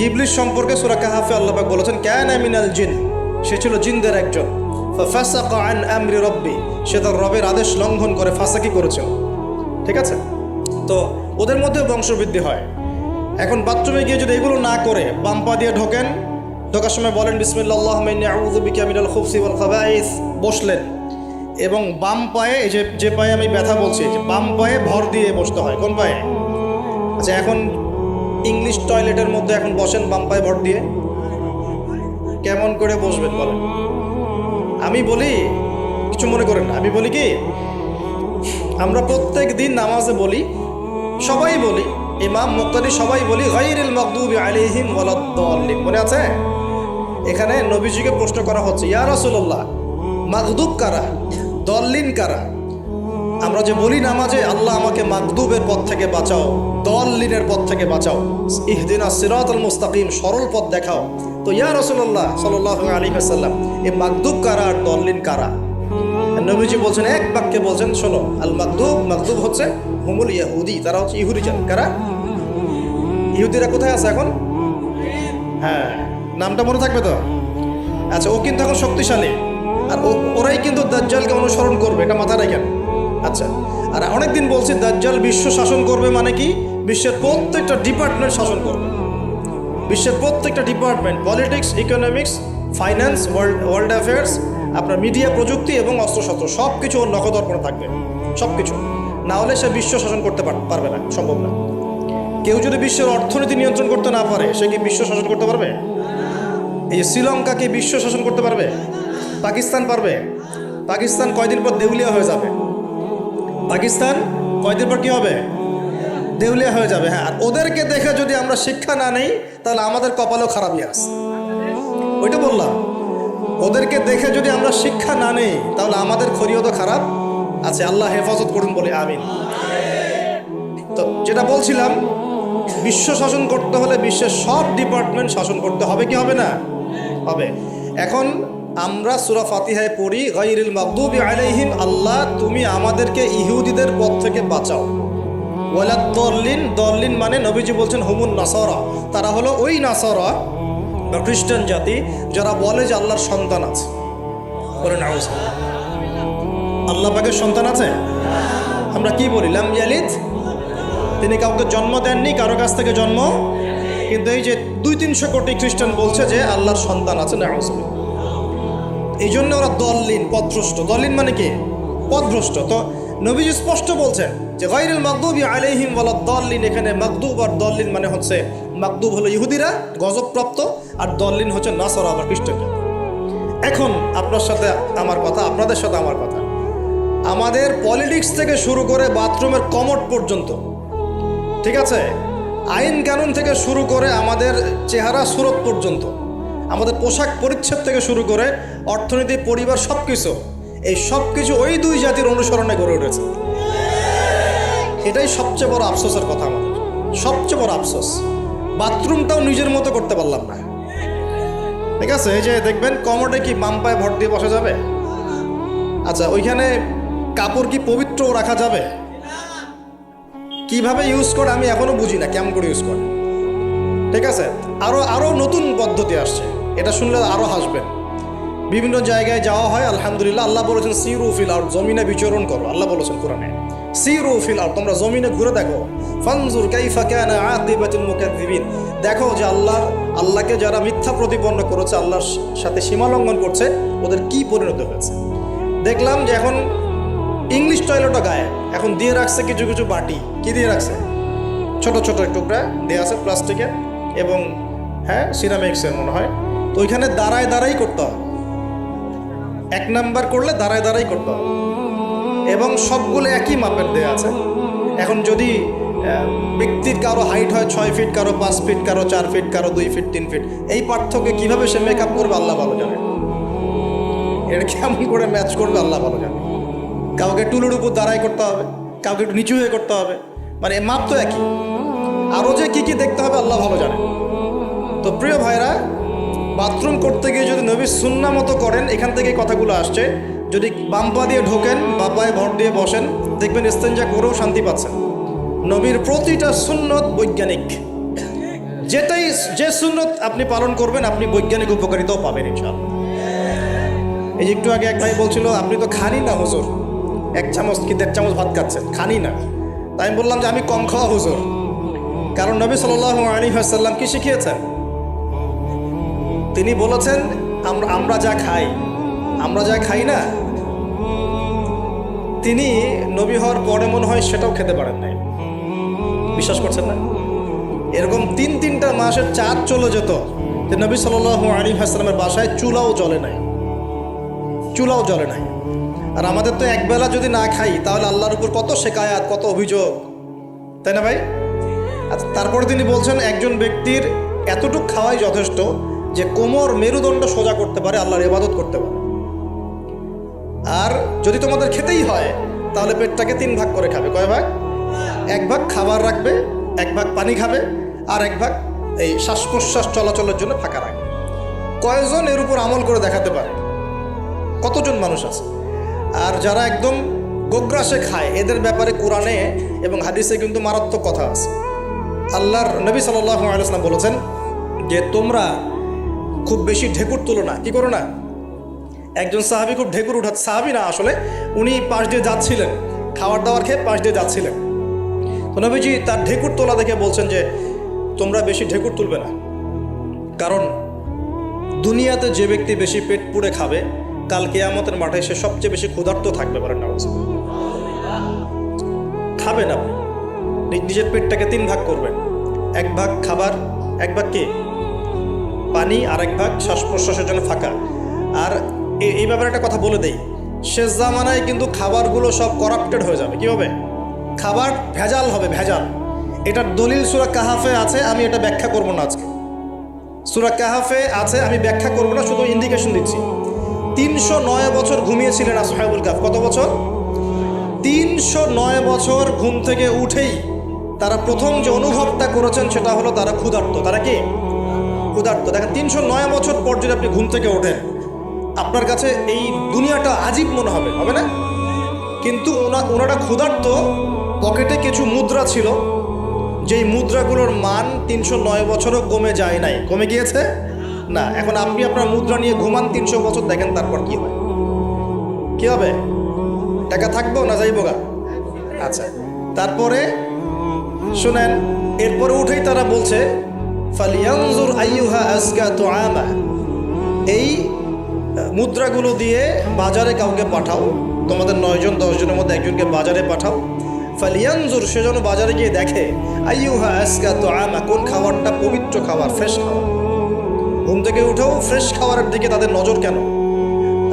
Speaker 1: ইবলিস সম্পর্কে সূরা কাহফে আল্লাহ পাক বলেছেন কানা মিনাল জিন, সে ছিল জিনদের একজন। ফাসাকা আন আমরি রব্বি, সে তার রবের আদেশ লঙ্ঘন করে ফাসাকি করেছিল। ঠিক আছে, তো ওদের মধ্যে বংশবৃদ্ধি হয়। এখন বাথরুমে গিয়ে যদি এগুলো না করে বাম পা দিয়ে ঢোকেন, ঢোকার সময় বলেন বিসমিল্লাহ আল্লাহুম্মা ইন্নী আউযু বিকা মিনাল খুবসি ওয়াল খাবাইস, বসলেন, এবং বাম পায়ে, এই যে পায়ে আমি ব্যথা বলছি, যে বাম পায়ে ভর দিয়ে বসতে হয়। কোন পায়ে? আচ্ছা, এখন ইংলিশ টয়লেটের মধ্যে এখন বসেন বাম পায়ে ভর দিয়ে, কেমন করে বসবেন বলেন? আমি বলি, কিছু মনে করেন না, আমি বলি কি, আমরা প্রত্যেক দিন নামাজে বলি, সবাই বলি, ইমাম, মুক্তাদি সবাই বলি গায়রিল মাগদুবি আলাইহিম ওয়ালাদ-দাল্লিন। মনে আছে? এখানে নবীজিকে প্রশ্ন করা হচ্ছে, ইয়া রাসূলুল্লাহ, মাগদুব কারা, দল্লিন কারা? আমরা যে বলি নামাজে আল্লাহ আমাকে মাগদুবের পথ থেকে বাঁচাও, দল্লিনের পথ থেকে বাঁচাও, ইহদিনাস সিরাতাল মুস্তাকিম, সরল পথ দেখাও। তো ইয়া রাসূলুল্লাহ সাল্লাল্লাহু আলাইহি ওয়াসাল্লাম, এই মাগদুব কারা আর দল্লিন কারা? নবীজি বলছেন, এক বাক্যে বলছেন, শোনো, আল মাগদুব হচ্ছে হুমুল ইহুদি, তারা হচ্ছে ইহুদি জান। কারা? ইহুদিরা কোথায় আছে এখন? হ্যাঁ, নামটা মনে থাকবে তো? আচ্ছা, ও কিন্তু এখন শক্তিশালী, আর ওরাই কিন্তু দাজ্জালকে অনুসরণ করবে, এটা মাথায় রাখেন। আচ্ছা, আর অনেকদিন বলছি দাজ্জাল বিশ্ব শাসন করবে, মানে কি? বিশ্বের প্রত্যেকটা ডিপার্টমেন্ট শাসন করবে। বিশ্বের প্রত্যেকটা department, politics, economics, finance, world affairs, আপনার মিডিয়া, প্রযুক্তি এবং অস্ত্রশস্ত্র, সব কিছু ওর নখদর্পণে থাকবে। সব কিছু না হলে সে বিশ্ব শাসন করতে পারবে না, সম্ভব না। কেউ যদি বিশ্বের অর্থনীতি নিয়ন্ত্রণ করতে না পারে, সে কি বিশ্ব শাসন করতে পারবে? এই শ্রীলঙ্কা কি বিশ্ব শাসন করতে পারবে? পাকিস্তান পারবে? পাকিস্তান কয়দিন পর দেউলিয়া হয়ে যাবে। পাকিস্তান কয়দিন পর কি হবে? দেউলিয়া হয়ে যাবে। হ্যাঁ, আর ওদেরকে দেখে যদি আমরা শিক্ষা না নেই, তাহলে আমাদের কপালেও খারাপই আছে। ওইটা বললাম, ওদেরকে দেখে যদি আমরা শিক্ষা না নেই, তাহলে আমাদের খরিও তো খারাপ আছে। আল্লাহ হেফাজত করুন বলে আমিন। তো যেটা বলছিলাম, বিশ্ব শাসন করতে হলে বিশ্বের সব ডিপার্টমেন্ট শাসন করতে হবে, কি হবে না? হবে। এখন আমরা সূরা ফাতিহায় পড়ি, গায়রিল মাগদুবি আলাইহিম, আল্লাহ তুমি আমাদেরকে ইহুদিদের পথ থেকে বাঁচাও। ওয়ালা দল্লিন, দল্লিন মানে নবীজি বলছেন হুমুন নাসারা, তারা হলো ওই নাসারা বা খ্রিস্টান জাতি যারা বলে যে আল্লাহর সন্তান আছে। বলেন নাউজুবিল্লাহ। আল্লাহ পাকের সন্তান আছে? আমরা কি বলি? লাম ইয়ালিদ, তিনি কাউকে জন্ম দেননি, কারো কাছ থেকে জন্ম। কিন্তু এই যে 200-300 কোটি খ্রিস্টান বলছে যে আল্লাহর সন্তান আছে। নাউজুবিল্লাহ। এই জন্য ওরা দল্লিন, পথভ্রষ্ট। দল্লিন মানে কি? পথভ্রষ্ট। তো নবীজি স্পষ্ট বলছেন যে গায়রিল মাগদুবি আলাইহিম ওয়ালাদ দল্লিন। এখানে মাগদুব আর দল্লিন মানে হচ্ছে, মাগদুব হলো ইহুদিরা গজবপ্রাপ্ত, আর দল্লিন হচ্ছে নাসারা বা খ্রিস্টানরা। এখন আপনার সাথে আমার কথা, আপনাদের সাথে আমার কথা, আমাদের পলিটিক্স থেকে শুরু করে বাথরুমের কমোড পর্যন্ত, ঠিক আছে, আইন কানুন থেকে শুরু করে আমাদের চেহারা সুরত পর্যন্ত, আমাদের পোশাক পরিচ্ছদ থেকে শুরু করে অর্থনীতি, পরিবার, সব কিছু, এই সব কিছু ওই দুই জাতির অনুসরণে গড়ে উঠেছে। এটাই সবচেয়ে বড় আফসোসের কথা আমাদের, সবচেয়ে বড় আফসোস। বাথরুমটাও নিজের মতো করতে পারলাম না। ঠিক আছে, এই যে দেখবেন কমোডে কি বাম পায়ে ভর দিয়ে বসা যাবে? আচ্ছা, ওইখানে কাপড় কি পবিত্র রাখা যাবে? কিভাবে ইউজ করে আমি এখনো বুঝি না, কেমন করে ইউজ করে। ঠিক আছে, আরো নতুন পদ্ধতি আসছে, এটা শুনলে আরো হাসবেন। বিভিন্ন জায়গায় যাওয়া হয়, আলহামদুলিল্লাহ। আল্লাহ বলেছেন সিরু ফিল আরদ, জমিনে বিচরণ করো। আল্লাহ বলেছেন কোরআনে সিরু ফিল আরদ, তোমরা জমিনে ঘুরে দেখো। ফানজুর কাইফা কানা আকিবাতুল মুকাজ্জিবিন, দেখো যে আল্লাহকে যারা মিথ্যা প্রতিপন্ন করেছে, আল্লাহর সাথে সীমা লঙ্ঘন করছে, ওদের কি পরিণত হয়েছে। দেখলাম যে এখন ইংলিশ টয়লেটও গায়ে এখন দিয়ে রাখছে কিছু কিছু বাটি। কি দিয়ে রাখছে? ছোট ছোট টুকরা দেওয়া আছে প্লাস্টিকের এবং হ্যাঁ সিরামিক্সের মনে হয়। তো ওইখানে দাঁড়ায় দাঁড়াই করতে হবে। 1 নাম্বার করলে দাঁড়ায় দাঁড়াই করতে হবে এবং সবগুলো একই মাপের দেওয়া আছে। এখন যদি ব্যক্তির কারো হাইট হয় 6 ফিট, কারো 5 ফিট, কারো 4 ফিট, কারো 2 ফিট, 3 ফিট, এই পার্থক্যে কীভাবে সে মেকআপ করবে আল্লাহ ভালো জানে। এটা কেমন করে ম্যাচ করবে আল্লাহ ভালো জানে। কাউকে টুলের উপর দাঁড়াই করতে হবে, কাউকে একটু নিচু হয়ে করতে হবে, মানে মাপ তো একই। আরও যে কী কী দেখতে হবে আল্লাহ ভালো জানে। তো প্রিয় ভাইরা, বাথরুম করতে গিয়ে যদি নবী সুন্নাহ মতো করেন, এখান থেকে কথাগুলো আসছে। যদি বাম পা দিয়ে ঢোকেন, বা পায়ে ভর দিয়ে বসেন, দেখবেন ইস্তেঞ্জা করেও শান্তি পাচ্ছেন। নবীর প্রতিটা সুন্নত বৈজ্ঞানিক। যে সুন্নত আপনি পালন করবেন, আপনি বৈজ্ঞানিক উপকারিতাও পাবেন ইনশাআল্লাহ। এই যে একটু আগে এক ভাই বলছিল, আপনি তো খানি না হুজুর, 1 চামচ কি 1.5 চামচ ভাত খাচ্ছেন, খানি না। তাই আমি বললাম যে আমি কম খাওয়া হুজুর, কারণ নবী সাল্লাল্লাহু আলাইহি ওয়াসাল্লাম কি শিখিয়েছেন? তিনি বলেছেন আমরা যা খাই না, তিনি নবী হওয়ার পরে মনে হয় সেটাও খেতে পারেন নাই। বিশ্বাস করছেন না? এরকম 3-3টা মাসের চাঁদ চলে যেত যে নবী সাল্লাল্লাহু আলাইহি ওয়াসাল্লামের বাসায় চুলাও জ্বলে নাই। আর আমাদের তো একবেলা যদি না খাই, তাহলে আল্লাহর উপর কত শেকায়াত, কত অভিযোগ, তাই না ভাই? আচ্ছা, তারপরে তিনি বলছেন একজন ব্যক্তির এতটুকু খাওয়াই যথেষ্ট যে কোমর, মেরুদণ্ড সোজা করতে পারে, আল্লাহর ইবাদত করতে পারে। আর যদি তোমাদের খেতেই হয়, তাহলে পেটটাকে 3 ভাগ করে খাবে। কয় ভাগ? 1 ভাগ খাবার রাখবে, 1 ভাগ পানি খাবে, আর 1 ভাগ এই শ্বাস প্রশ্বাস চলাচলের জন্য ফাঁকা রাখবে। কয়জন এর উপর আমল করে দেখাতে পারে? কতজন মানুষ আছে? আর যারা একদম গোগ্রাসে খায়, এদের ব্যাপারে কোরআনে এবং হাদিসে কিন্তু মারাত্মক কথা আছে। আল্লাহর নবী সাল্লাল্লাহু আলাইহি ওয়াসাল্লাম বলেছেন যে তোমরা খুব বেশি ঢেকুর তুলো না। কি করো না? একজন সাহাবী খুব ঢেকুর উঠাচ্ছে, সাহাবী না আসলে, উনি পাশ দিয়ে যাচ্ছিলেন, খাবার দাবার খেয়ে পাশ দিয়ে যাচ্ছিলেন। তো নবীজি তার ঢেকুর তোলা দেখে বলছেন যে তোমরা বেশি ঢেকুর তুলবে না, কারণ দুনিয়াতে যে ব্যক্তি বেশি পেট পুড়ে খাবে, কাল কিয়ামতের মাঠে সে সবচেয়ে বেশি ক্ষুধার্ত থাকবে। পারেন না? খাবেন আপনি, নিজের পেটটাকে 3 ভাগ করবেন, এক ভাগ খাবার, এক ভাগ কি পানি, আর এক ভাগ শ্বাস প্রশ্বাসের জন্য ফাঁকা। আর এই ব্যাপারে একটা কথা বলে দেই, শেষ জামানায় কিন্তু খাবারগুলো সব করাপ্টেড হয়ে যাবে। কী হবে? খাবার ভেজাল হবে, ভেজাল। এটার দলিল সূরা কাহাফে আছে, আমি এটা ব্যাখ্যা করব না আজকে। সূরা কাহাফে আছে, আমি ব্যাখ্যা করব না, শুধু ইন্ডিকেশন দিচ্ছি। 309 বছর ঘুমিয়েছিলেন আসহাবুল কাহফ। কত বছর? 309 বছর ঘুম থেকে উঠেই তারা প্রথম যে অনুভবটা করেছেন সেটা হলো তারা ক্ষুধার্ত। তারা কি ক্ষুধার্ত? দেখেন, 309 বছর পর যদি আপনি ঘুম থেকে ওঠেন, আপনার কাছে এই দুনিয়াটা আজীব মনে হবে, হবে না? কিন্তু ওনারা ক্ষুধার্ত, পকেটে কিছু মুদ্রা ছিল, যেই মুদ্রাগুলোর মান 309 বছরও কমে যায় নাই। কমে গিয়েছে না? এখন আপনি আপনার মুদ্রা নিয়ে ঘুমান 300 বছর, দেখেন তারপর কি হয়। কি হবে? টাকা থাকবো না যাইব গা? আচ্ছা, তারপরে শুনেন, এরপরে উঠেই তারা বলছে ফালিয়ানজুর আইয়ুহা আজকা তুআমা, এই মুদ্রাগুলো দিয়ে বাজারে কাউকে পাঠাও, তোমাদের 9 জন 10 জনের মধ্যে একজনকে বাজারে পাঠাও। ফালিয়ানজুর, সে যেন বাজারে গিয়ে দেখে আইয়ুহা আজকা তুআমা, কোন খাবারটা পবিত্র খাবার, ফ্রেশ খাবার। ঘুম থেকে উঠেও ফ্রেশ খাবারের দিকে তাদের নজর কেন?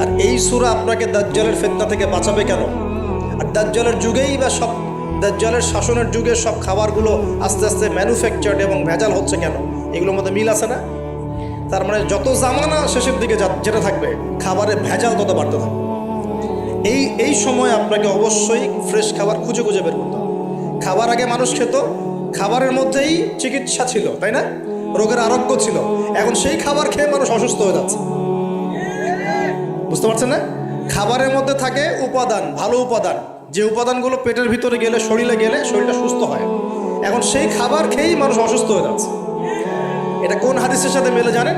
Speaker 1: আর এই সূরা আপনাকে দাজ্জালের ফিতনা থেকে বাঁচাবে কেন? আর দাজ্জালের যুগেই বা সব দাজ্জালের শাসনের যুগে সব খাবারগুলো আস্তে আস্তে ম্যানুফ্যাকচার্ড এবং ভেজাল হচ্ছে কেন? এগুলোর মধ্যে মিল আছে না? তার মানে যত জামানা শেষের দিকে যেটা থাকবে, খাবারের ভেজাল তত বাড়তে থাকবে। এই সময় আপনাকে অবশ্যই ফ্রেশ খাবার খুঁজে খুঁজে বের করতে হবে। খাবার আগে মানুষ খেত, খাবারের মধ্যেই চিকিৎসা ছিল, তাই না? রোগের আরোগ্য ছিল। এখন সেই খাবার খেয়ে মানুষ অসুস্থ হয়ে যাচ্ছে। বুঝতে পারছেন না? খাবারের মধ্যে থাকে উপাদান, ভালো উপাদান, যে উপাদানগুলো পেটের ভিতরে গেলে, শরীরে গেলে শরীরটা সুস্থ হয়। এখন সেই খাবার খেয়েই মানুষ অসুস্থ হয়ে যাচ্ছে। এটা কোন হাদিসের সাথে মেলে জানেন?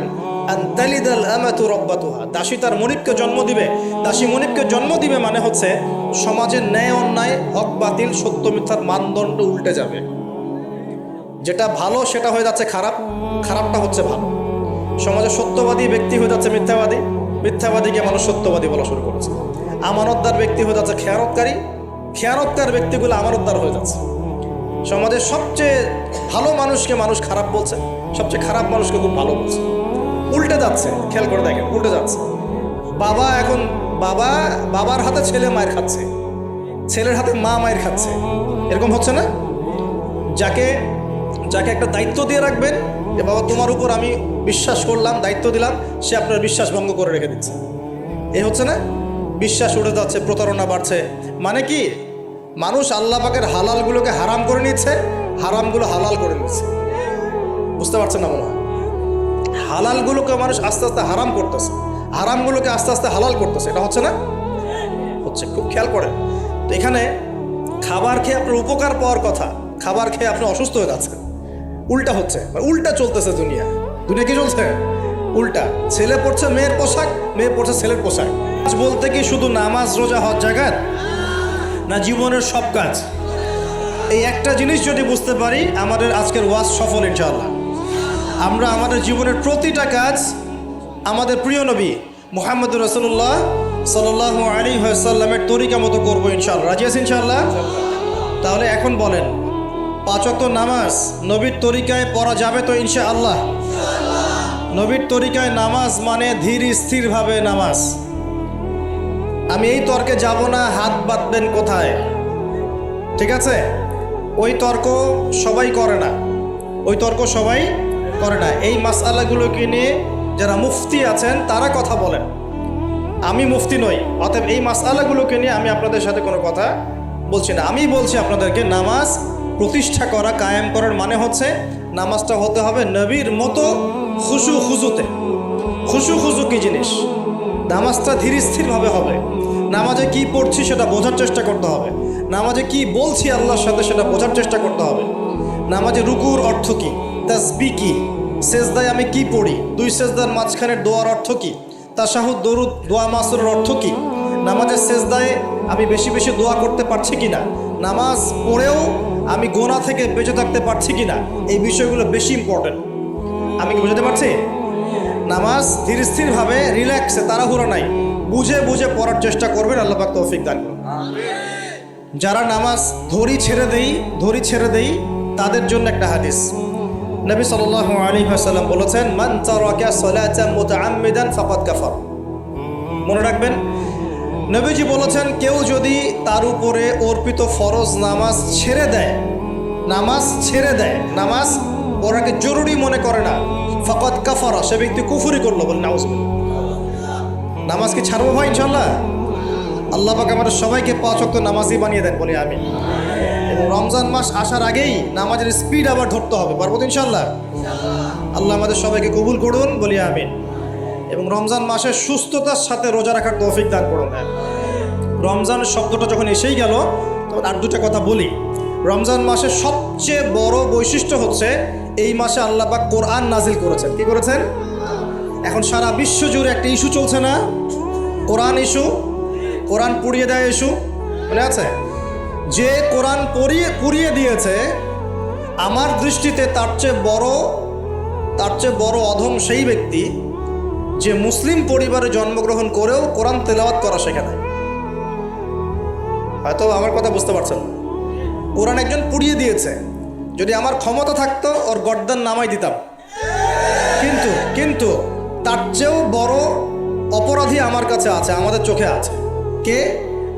Speaker 1: আনতালিদাল আমাতু রাব্বাতুহা, দাসী তার মনিবকে জন্ম দিবে। দাসী মনিবকে জন্ম দিবে মানে হচ্ছে সমাজের ন্যায় অন্যায়, হক বাতিল, সত্য মিথ্যার মানদণ্ড উল্টে যাবে। যেটা ভালো সেটা হয়ে যাচ্ছে খারাপ, খারাপটা হচ্ছে ভালো। সমাজে সত্যবাদী ব্যক্তি হয়ে যাচ্ছে মিথ্যাবাদী, মিথ্যাবাদীকে মানুষ সত্যবাদী বলা শুরু করেছে। আমানতদার ব্যক্তি হয়ে যাচ্ছে খেয়ানতকারী, খেয়ানতকার ব্যক্তিগুলো আমানতদার হয়ে যাচ্ছে। সমাজের সবচেয়ে ভালো মানুষকে মানুষ খারাপ বলছে, সবচেয়ে খারাপ মানুষকে খুব ভালো বলছে। উল্টে যাচ্ছে, খেয়াল করে দেখেন, উল্টে যাচ্ছে। বাবা এখন বাবার হাতে ছেলে মায়ের খাচ্ছে, ছেলের হাতে মা মায়ের খাচ্ছে, এরকম হচ্ছে না? যাকে একটা দায়িত্ব দিয়ে রাখবেন, যে বাবা তোমার উপর আমি বিশ্বাস করলাম, দায়িত্ব দিলাম, সে আপনার বিশ্বাস ভঙ্গ করে রেখে দিচ্ছে। এই হচ্ছে না? বিশ্বাস উঠে যাচ্ছে, প্রতারণা বাড়ছে। মানে কি? মানুষ আল্লাহ পাকের হালালগুলোকে হারাম করে নিচ্ছে, হারামগুলো হালাল করে নিচ্ছে। বুঝতে পারছেন না মনে হয়? হালালগুলোকে মানুষ আস্তে আস্তে হারাম করতেছে, হারামগুলোকে আস্তে আস্তে হালাল করতেছে। এটা হচ্ছে না? হচ্ছে। খুব খেয়াল করেন। তো এখানে খাবার খেয়ে আপনার উপকার পাওয়ার কথা, খাবার খেয়ে আপনি অসুস্থ হয়ে যাচ্ছেন। উল্টা হচ্ছে, উল্টা চলতেছে দুনিয়া। দুনিয়া কি চলছে? উল্টা। ছেলে পড়ছে মেয়ের পোশাক, মেয়ে পড়ছে ছেলের পোশাক। আজ বলতে কি শুধু নামাজ রোজা হজ জাকাত না, জীবনের সব কাজ? এই একটা জিনিস যদি বুঝতে পারি, আমাদের আজকের ওয়াজ সফল ইনশাআল্লাহ। আমরা আমাদের জীবনের প্রতিটা কাজ আমাদের প্রিয় নবী মুহাম্মদুর রাসূলুল্লাহ সাল্লাল্লাহু আলাইহি ওয়াসাল্লামের তরিকা মতো করবো ইনশাআল্লাহ। রাজি আছেন ইনশাআল্লাহ? তাহলে এখন বলেন, 5 ওয়াক্ত নামাজ নবীর তরিকায় পড়া যাবে তো ইনশাআল্লাহ? নবীর তরিকায় নামাজ মানে ধীর স্থিরভাবে নামাজ। আমি এই তর্কে যাব না, হাত বাঁধবেন কোথায়, ঠিক আছে? ওই তর্ক সবাই করে না, ওই তর্ক সবাই করে না। এই মাসআলাগুলোকে নিয়ে যারা মুফতি আছেন তারা কথা বলেন, আমি মুফতি নই। অতএব এই মাসআলাগুলোকে নিয়ে আমি আপনাদের সাথে কোনো কথা বলছি না। আমি বলছি আপনাদেরকে, নামাজ প্রতিষ্ঠা করা, কায়েম করার মানে হচ্ছে নামাজটা হতে হবে নবীর মতো খুশু খুজুতে। খুশু খুজু কী জিনিস? নামাজটা ধীর স্থিরভাবে হবে। নামাজে কি পড়ছি সেটা বোঝার চেষ্টা করতে হবে। নামাজে কি বলছি আল্লাহর সাথে সেটা বোঝার চেষ্টা করতে হবে। নামাজে রুকুর অর্থ কী, তাসবিহ কি, সেজদায় আমি কি পড়ি, 2 সেজদার মাঝখানের দোয়ার অর্থ কী, তাশাহুদ দরুদ দোয়া মাসুরের অর্থ কী, নামাজের সেজদায় আমি বেশি বেশি দোয়া করতে পারছি কি না, নামাজ পড়েও আমি গোনা থেকে বেঁচে থাকতে পারছি কি না, এই বিষয়গুলো বেশি ইম্পর্টেন্ট। আমি কি বুঝতে পারছি? নামাজ ধীর স্থিরভাবে, রিল্যাক্সে, তাড়াহুড়ো নাই, বুঝে বুঝে পড়ার চেষ্টা করবেন। আল্লাহ পাক তৌফিক দান করুন। যারা নামাজ ধরি ছেড়ে দেই তাদের জন্য একটা হাদিস। নবী সাল্লাল্লাহু আলাইহি ওয়াসাল্লাম বলেছেন, মান তারাকা সালাতান মুতাআম্মিদান ফাকাদ কাফার। মনে রাখবেন, নবীজি বলেছেন, কেউ যদি তার উপরে অর্পিত ফরজ নামাজ ছেড়ে দেয়, নামাজ ওরাকে জরুরি মনে করে না, ফাকাদ কাফারা, সে ব্যক্তি কুফরি করলো। বলে নাউজুবিল্লাহ। নামাজ কি ছাড়বো ভাই ইনশাআল্লাহ? আল্লাহ পাক আমাদের সবাইকে 5 ওয়াক্ত নামাজি বানিয়ে দেন, বলি আমিন। এবং রমজান মাস আসার আগেই নামাজের স্পিড আবার ধরতে হবে, পারবো তো ইনশাআল্লাহ? আল্লাহ আমাদের সবাইকে কবুল করুন, বলি আমিন। এবং রমজান মাসে সুস্থতার সাথে রোজা রাখার তৌফিক দান করুন। রমজানের শব্দটা যখন এসেই গেল, তখন আর দুটা কথা বলি। রমজান মাসের সবচেয়ে বড় বৈশিষ্ট্য হচ্ছে এই মাসে আল্লাহ পাক কোরআন নাজিল করেছেন। কি করেছেন? এখন সারা বিশ্ব জুড়ে একটা ইস্যু চলছে না, কোরআন ইস্যু, কোরআন পুড়িয়ে দেয় ইস্যু, মনে আছে? যে কোরআন পুড়িয়ে দিয়েছে, আমার দৃষ্টিতে তার চেয়ে বড় অধম সেই ব্যক্তি যে মুসলিম পরিবারে জন্মগ্রহণ করেও কোরআন তেলাওয়াত করা শেখে নাই। হয়তো আমার কথা বুঝতে পারছেন। কোরআন একজন পুড়িয়ে দিয়েছে, যদি আমার ক্ষমতা থাকতো ওর গর্দান নামাই দিতাম, কিন্তু তার চেয়েও বড় অপরাধী আমার কাছে আছে, আমাদের চোখে আছে। কে?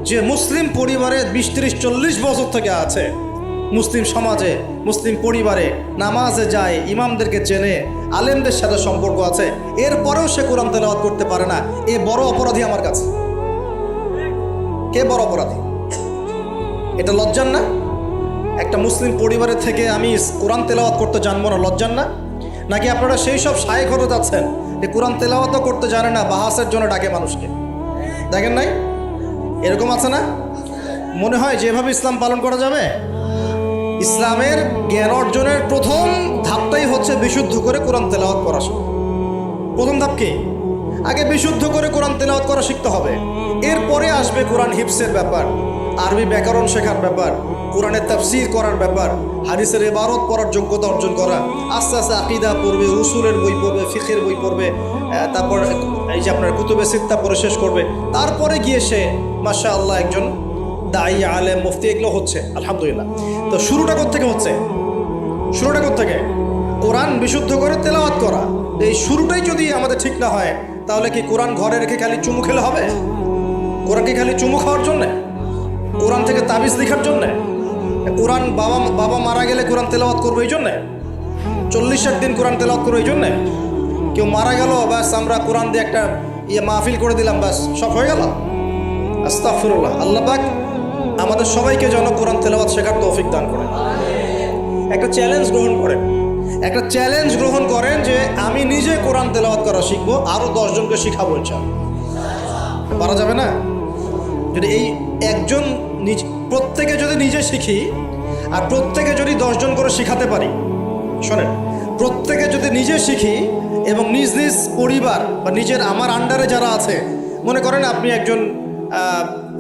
Speaker 1: যে মুসলিম পরিবারে 20-30-40 বছর থেকে আছে, মুসলিম সমাজে, মুসলিম পরিবারে নামাজে যায়, ইমামদেরকে চেনে, আলেমদের সাথে সম্পর্ক আছে, এরপরেও সে কোরআন তেলাওয়াত করতে পারে না। এ বড় অপরাধী আমার কাছে। কে বড় অপরাধী? এটা লজ্জার না? একটা মুসলিম পরিবারের থেকে আমি কোরআন তেলাওয়াত করতে জানবো না, লজ্জার না? নাকি আপনারা সেই সব শায়েখ হতে যাচ্ছেন যে কোরআন তেলাওয়াতও করতে জানে না, বাহাসের জন্য ডাকে মানুষকে? দেখেন নাই এরকম আছে না? মনে হয় যেভাবে ইসলাম পালন করা যাবে? ইসলামের জ্ঞান অর্জনের প্রথম ধাপটাই হচ্ছে বিশুদ্ধ করে কোরআন তেলাওয়াত করা। প্রথম ধাপ কি? আগে বিশুদ্ধ করে কোরআন তেলাওয়াত করা শিখতে হবে, এরপরে আসবে কোরআন হিফসের ব্যাপার, আরবি ব্যাকরণ শেখার ব্যাপার, কোরআনের তাফসীর করার ব্যাপার, হাদিসের ইবারত পড়ার যোগ্যতা অর্জন করা, আস্তে আস্তে আকীদা পড়বে, উসুলের বই পড়বে, ফিকহের বই পড়বে, তারপর এই যে আপনার কুতুবে সিত্তা পড়ে শেষ করবে, তারপরে গিয়ে সে মাশাআল্লাহ একজন দায়ী, আলেম, মুফতি, এগুলো হচ্ছে আলহামদুলিল্লাহ। তো শুরুটা কোত্থেকে হচ্ছে? কোরআন বিশুদ্ধ করে তেলাওয়াত করা। এই শুরুটাই যদি আমাদের ঠিক না হয়, তাহলে কি কোরআন ঘরে রেখে খালি চুমু খেলে হবে? কোরআন কি খালি চুমু খাওয়ার জন্যে? কোরআন থেকে তাবিজ লেখার জন্যে? কোরআন বাবা মারা গেলে কোরআন তেলাওয়াত করবো এই জন্যে? 40-60 দিন কোরআন তেলাওয়াত করবো এই জন্যে? কেউ মারা গেল, ব্যাস আমরা কোরআন দিয়ে একটা মাহফিল করে দিলাম, ব্যাস সব হয়ে গেল? আস্তাগফিরুল্লাহ। আল্লাহ পাক আমাদের সবাইকে যেন কোরআন তেলাওয়াত শেখার তৌফিক দান করেন। একটা চ্যালেঞ্জ গ্রহণ করেন যে আমি নিজে কোরআন তেলাওয়াত করা শিখবো, আরও 10 জনকে শিখাবো ইনশাআল্লাহ। পারা যাবে না? যদি এই একজন প্রত্যেকে যদি নিজে শিখি, আর প্রত্যেকে যদি 10 জন করে শিখাতে পারি, শোনেন, প্রত্যেকে যদি নিজে শিখি এবং নিজ নিজ পরিবার বা নিজের আমার আন্ডারে যারা আছে, মনে করেন আপনি একজন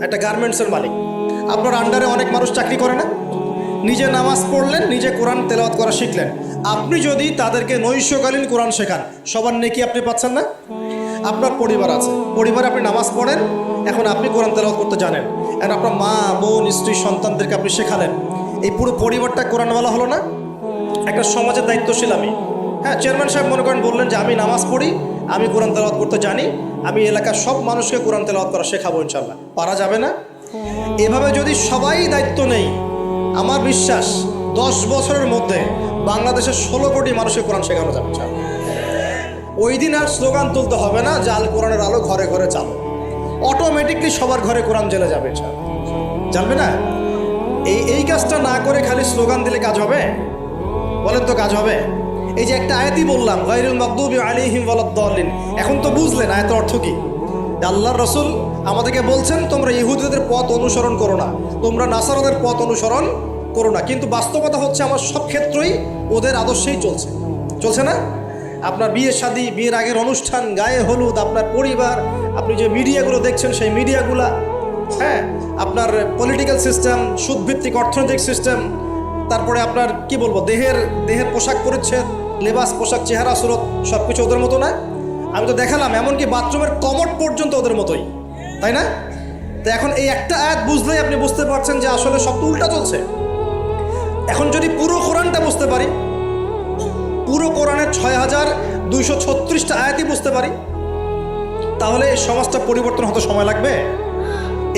Speaker 1: একটা গার্মেন্টসের মালিক, আপনার আন্ডারে অনেক মানুষ চাকরি করে না? নিজে নামাজ পড়লেন, নিজে কোরআন তেলাওয়াত করা শিখলেন, আপনি যদি তাদেরকে নৈশকালীন কোরআন শেখান, সবার নেকি আপনি পাচ্ছেন না? আপনার পরিবার আছে, পরিবারে আপনি নামাজ পড়েন, এখন আপনি কোরআন তেলাওয়াত করতে জানেন, এখন আপনার মা, বোন, স্ত্রী, সন্তানদেরকে আপনি শেখালেন, এই পুরো পরিবারটা কোরআনওয়ালা হলো না? একটা সমাজের দায়িত্বশীল আমি। হ্যাঁ, চেয়ারম্যান সাহেব মনে করেন বললেন যে আমি নামাজ পড়ি, আমি কোরআন তেলাওয়াত করতে জানি, আমি এলাকার সব মানুষকে কোরআন তেলাওয়াত করা শেখাবো ইনশাআল্লাহ। পারা যাবে না? এভাবে যদি সবাই দায়িত্ব নেই, আমার বিশ্বাস 10 বছরের মধ্যে বাংলাদেশের 16 কোটি মানুষকে কোরআন শেখানো যাবে। ওই দিন আর স্লোগান তুলতে হবে না যে আল কোরআনের আলো ঘরে ঘরে চালো, অটোমেটিকলি সবার ঘরে কোরআন জ্বেলে যাবে। জানবে না? এই কাজটা না করে খালি স্লোগান দিলে কাজ হবে? বলেন তো কাজ হবে? এই যে একটা আয়াতই বললাম, গায়রুল মাগদুবি আলাইহিম ওয়ালাদ-দাল্লিন, এখন তো বুঝলেন আয়াতের অর্থ কি? আল্লাহর রাসূল আমাদেরকে বলছেন তোমরা ইহুদিদের পথ অনুসরণ করো না, তোমরা নাসারাদের পথ অনুসরণ করো না। কিন্তু বাস্তবতা হচ্ছে আমার সব ক্ষেত্রেই ওদের আদর্শেই চলছে না? আপনার বিয়ে শাদী, বিয়ের আগের অনুষ্ঠান, গায়ে হলুদ, আপনার পরিবার, আপনি যে মিডিয়াগুলো দেখছেন সেই মিডিয়াগুলা, হ্যাঁ, আপনার পলিটিক্যাল সিস্টেম, সুদভিত্তিক অর্থনৈতিক সিস্টেম, তারপরে আপনার কি বলবো, দেহের পোশাক পরিচ্ছদ, লেবাস, পোশাক, চেহারা, সুরত, সব কিছু ওদের মতো না? আমি তো দেখালাম, এমনকি বাথরুমের কমোড পর্যন্ত ওদের মতোই, তাই না? তো এখন এই একটা আয়াত বুঝলেই আপনি বুঝতে পারছেন যে আসলে সব তো উল্টা চলছে। এখন যদি পুরো কোরআনটা বুঝতে পারি, পুরো কোরআনের ৬,২৩৬টা আয়াতই বুঝতে পারি, তাহলে এই সমাজটা পরিবর্তন হতে সময় লাগবে?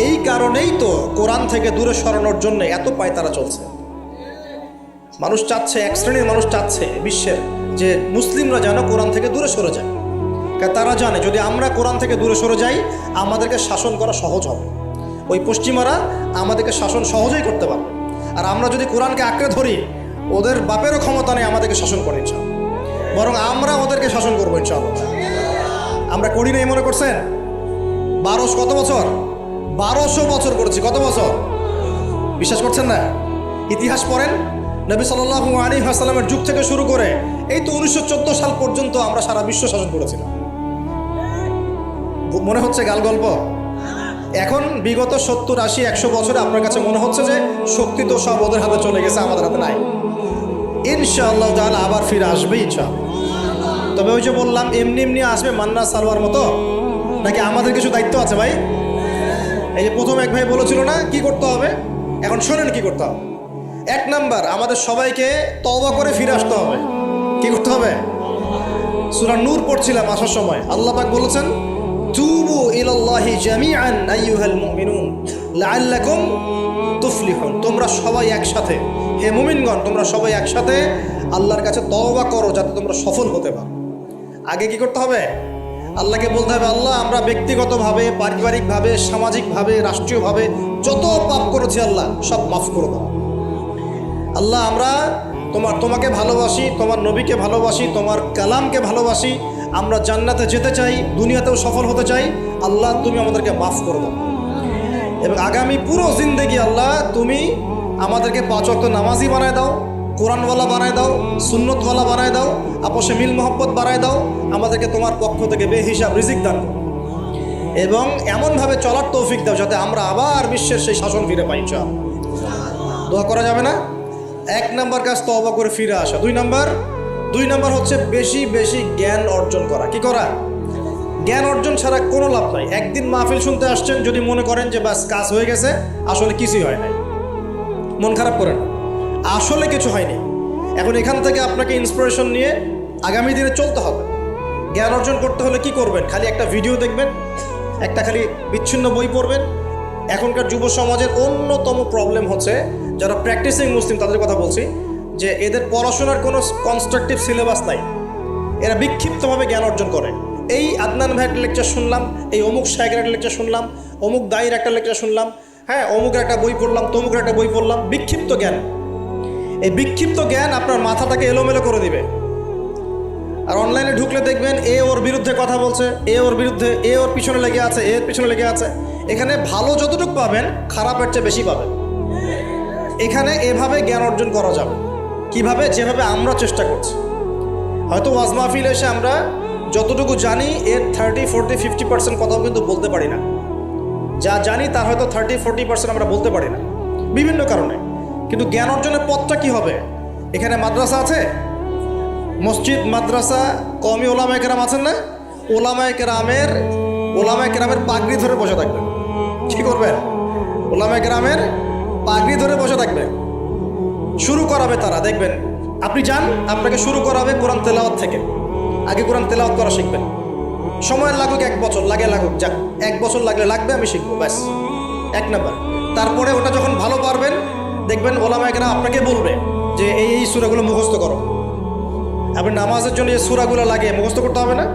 Speaker 1: এই কারণেই তো কোরআন থেকে দূরে সরানোর জন্য এত পায়তারা চলছে। মানুষ চাচ্ছে, এক শ্রেণীর মানুষ চাচ্ছে বিশ্বের যে মুসলিমরা যেন কোরআন থেকে দূরে সরে যায়। কারণ তারা জানে যদি আমরা কোরআন থেকে দূরে সরে যাই আমাদেরকে শাসন করা সহজ হবে। ওই পশ্চিমারা আমাদেরকে শাসন সহজেই করতে পারবে। আর আমরা যদি কোরআনকে আঁকড়ে ধরি ওদের বাপেরও ক্ষমতা নেই আমাদেরকে শাসন করে, ইনশাআল্লাহ। বরং আমরা ওদেরকে শাসন করবো ইনশাআল্লাহ। আমরা করি না, মনে করছেন? 1200 কত বছর? 1200 বছর করেছি। কত বছর? বিশ্বাস করছেন না? ইতিহাস পড়েন। নবী সাল্লাল্লাহু আলাইহি ওয়াসাল্লামের যুগ থেকে শুরু করে এই তো 1914 সাল পর্যন্ত আমরা সারা বিশ্ব শাসন করেছিলাম। মনে হচ্ছে গাল গল্প? এখন বিগত 70, 80, 100 বছরে আপনার কাছে মনে হচ্ছে যে শক্তি তো সব ওদের হাতে চলে গেছে, আমাদের হাতে নাই। ইনশাআল্লাহ তাআলা আবার ফিরে আসবে ইনশাআল্লাহ। তবে ওই যে বললাম এমনি এমনি আসবে মান্না সালোয়ার মতো, নাকি আমাদের কিছু দায়িত্ব আছে ভাই? এই যে প্রথম এক ভাই বলেছিল না কি করতে হবে, এখন শোনেন কি করতে হবে। 1 নাম্বার, আমাদের সবাইকে তওবা করে ফিরে আসতে হবে। কি করতে হবে? সূরা নূর পড়ছিলাম আসার সময়, আল্লাহ পাক বলেছেন তুবু ইলাল্লাহি জামিআন আইয়ুহাল মুমিনুন লাআল্লাকুম তুফলিহুন। তোমরা সবাই একসাথে, হে মুমিনগণ তোমরা সবাই একসাথে আল্লাহর কাছে তওবা করো যাতে তোমরা সফল হতে পারো। আগে কি করতে হবে? আল্লাহকে বলতে হবে আল্লাহ আমরা ব্যক্তিগতভাবে, পারিবারিকভাবে, সামাজিকভাবে, রাষ্ট্রীয়ভাবে যত পাপ করেছি আল্লাহ সব মাফ করে দাও। আল্লাহ আমরা তোমাকে ভালোবাসি, তোমার নবীকে ভালোবাসি, তোমার কালামকে ভালোবাসি, আমরা জান্নাতে যেতে চাই, দুনিয়াতেও সফল হতে চাই। আল্লাহ তুমি আমাদেরকে মাফ করে দাও। এবং আগামী পুরো জিন্দেগি আল্লাহ তুমি আমাদেরকে 5 ওয়াক্ত নামাজি বানায় দাও, কোরআনওয়ালা বানায় দাও, সুন্নতওয়ালা বানায় দাও, আপসে মিল মোহব্বত বানায় দাও, আমাদেরকে তোমার পক্ষ থেকে বেহিসাব রিজিক দান করো এবং এমনভাবে চলার তৌফিক দাও যাতে আমরা আবার বিশ্বের সেই শাসন ফিরে পাই। দোয়া করা যাবে না? 1 নাম্বার কাজ তওবা করে ফিরে আসা। 2 নাম্বার হচ্ছে বেশি বেশি জ্ঞান অর্জন করা। কি করা? জ্ঞান অর্জন ছাড়া কোনো লাভ নাই। একদিন মাহফিল শুনতে আসছেন, যদি মনে করেন যে বাস কাজ হয়ে গেছে, আসলে কিছুই হয় নাই, মন খারাপ করেন, আসলে কিছু হয়নি। এখন এখান থেকে আপনাকে ইন্সপিরেশন নিয়ে আগামী দিনে চলতে হবে। জ্ঞান অর্জন করতে হলে কি করবেন? খালি একটা ভিডিও দেখবেন, একটা খালি বিচ্ছিন্ন বই পড়বেন। এখনকার যুব সমাজের অন্যতম প্রবলেম হচ্ছে, যারা প্র্যাকটিসিং মুসলিম তাদের কথা বলছি, যে এদের পড়াশোনার কোনো কনস্ট্রাকটিভ সিলেবাস নাই। এরা বিক্ষিপ্তভাবে জ্ঞান অর্জন করে। এই আদনান ভাইয়ের একটা লেকচার শুনলাম, এই অমুক শায়েখের একটা লেকচার শুনলাম, অমুক দায়ের একটা লেকচার শুনলাম, হ্যাঁ অমুকের একটা বই পড়লাম, তমুকের একটা বই পড়লাম। বিক্ষিপ্ত জ্ঞান। এই বিক্ষিপ্ত জ্ঞান আপনার মাথাটাকে এলোমেলো করে দিবে। আর অনলাইনে ঢুকলে দেখবেন এ ওর বিরুদ্ধে কথা বলছে, এ ওর বিরুদ্ধে, এ ওর পিছনে লেগে আছে, এর পিছনে লেগে আছে। এখানে ভালো যতটুকু পাবেন খারাপের চেয়ে বেশি পাবেন। এখানে এভাবে জ্ঞান অর্জন করা যাবে। কিভাবে? যেভাবে আমরা চেষ্টা করছি। হয়তো ওয়াজ মাহফিল এসে আমরা যতটুকু জানি এর 30, 40, 50% কথাও কিন্তু বলতে পারি না। যা জানি তার হয়তো 30, 40% আমরা বলতে পারি না বিভিন্ন কারণে। কিন্তু জ্ঞান অর্জনের পথটা কি হবে? এখানে মাদ্রাসা আছে, মসজিদ, মাদ্রাসা, কওমি ওলামায়ে কেরাম আছেন না? ওলামায়ে কেরামের পাগড়ি ধরে বসে থাকবেন। কি করবেন? ওলামায়ে কেরামের পাগড়ি ধরে বসে থাকবেন। শুরু করাবে তারা, দেখবেন আপনি যান, আপনাকে শুরু করাবে কোরআন তেলাওয়াত থেকে। আগে কোরআন তেলাওয়াত করা শিখবেন। সময় লাগুক 1 বছর, লাগুক, যাক 1 বছর লাগবে, আমি শিখবো, ব্যাস 1 নাম্বার। তারপরে ওটা যখন ভালো পারবেন দেখবেন ওলামায়ে কেরাম আপনাকে বলবে যে এই সূরাগুলো মুখস্থ করো। আপনি নামাজের জন্য যে সূরাগুলো লাগে মুখস্থ করতে হবে না?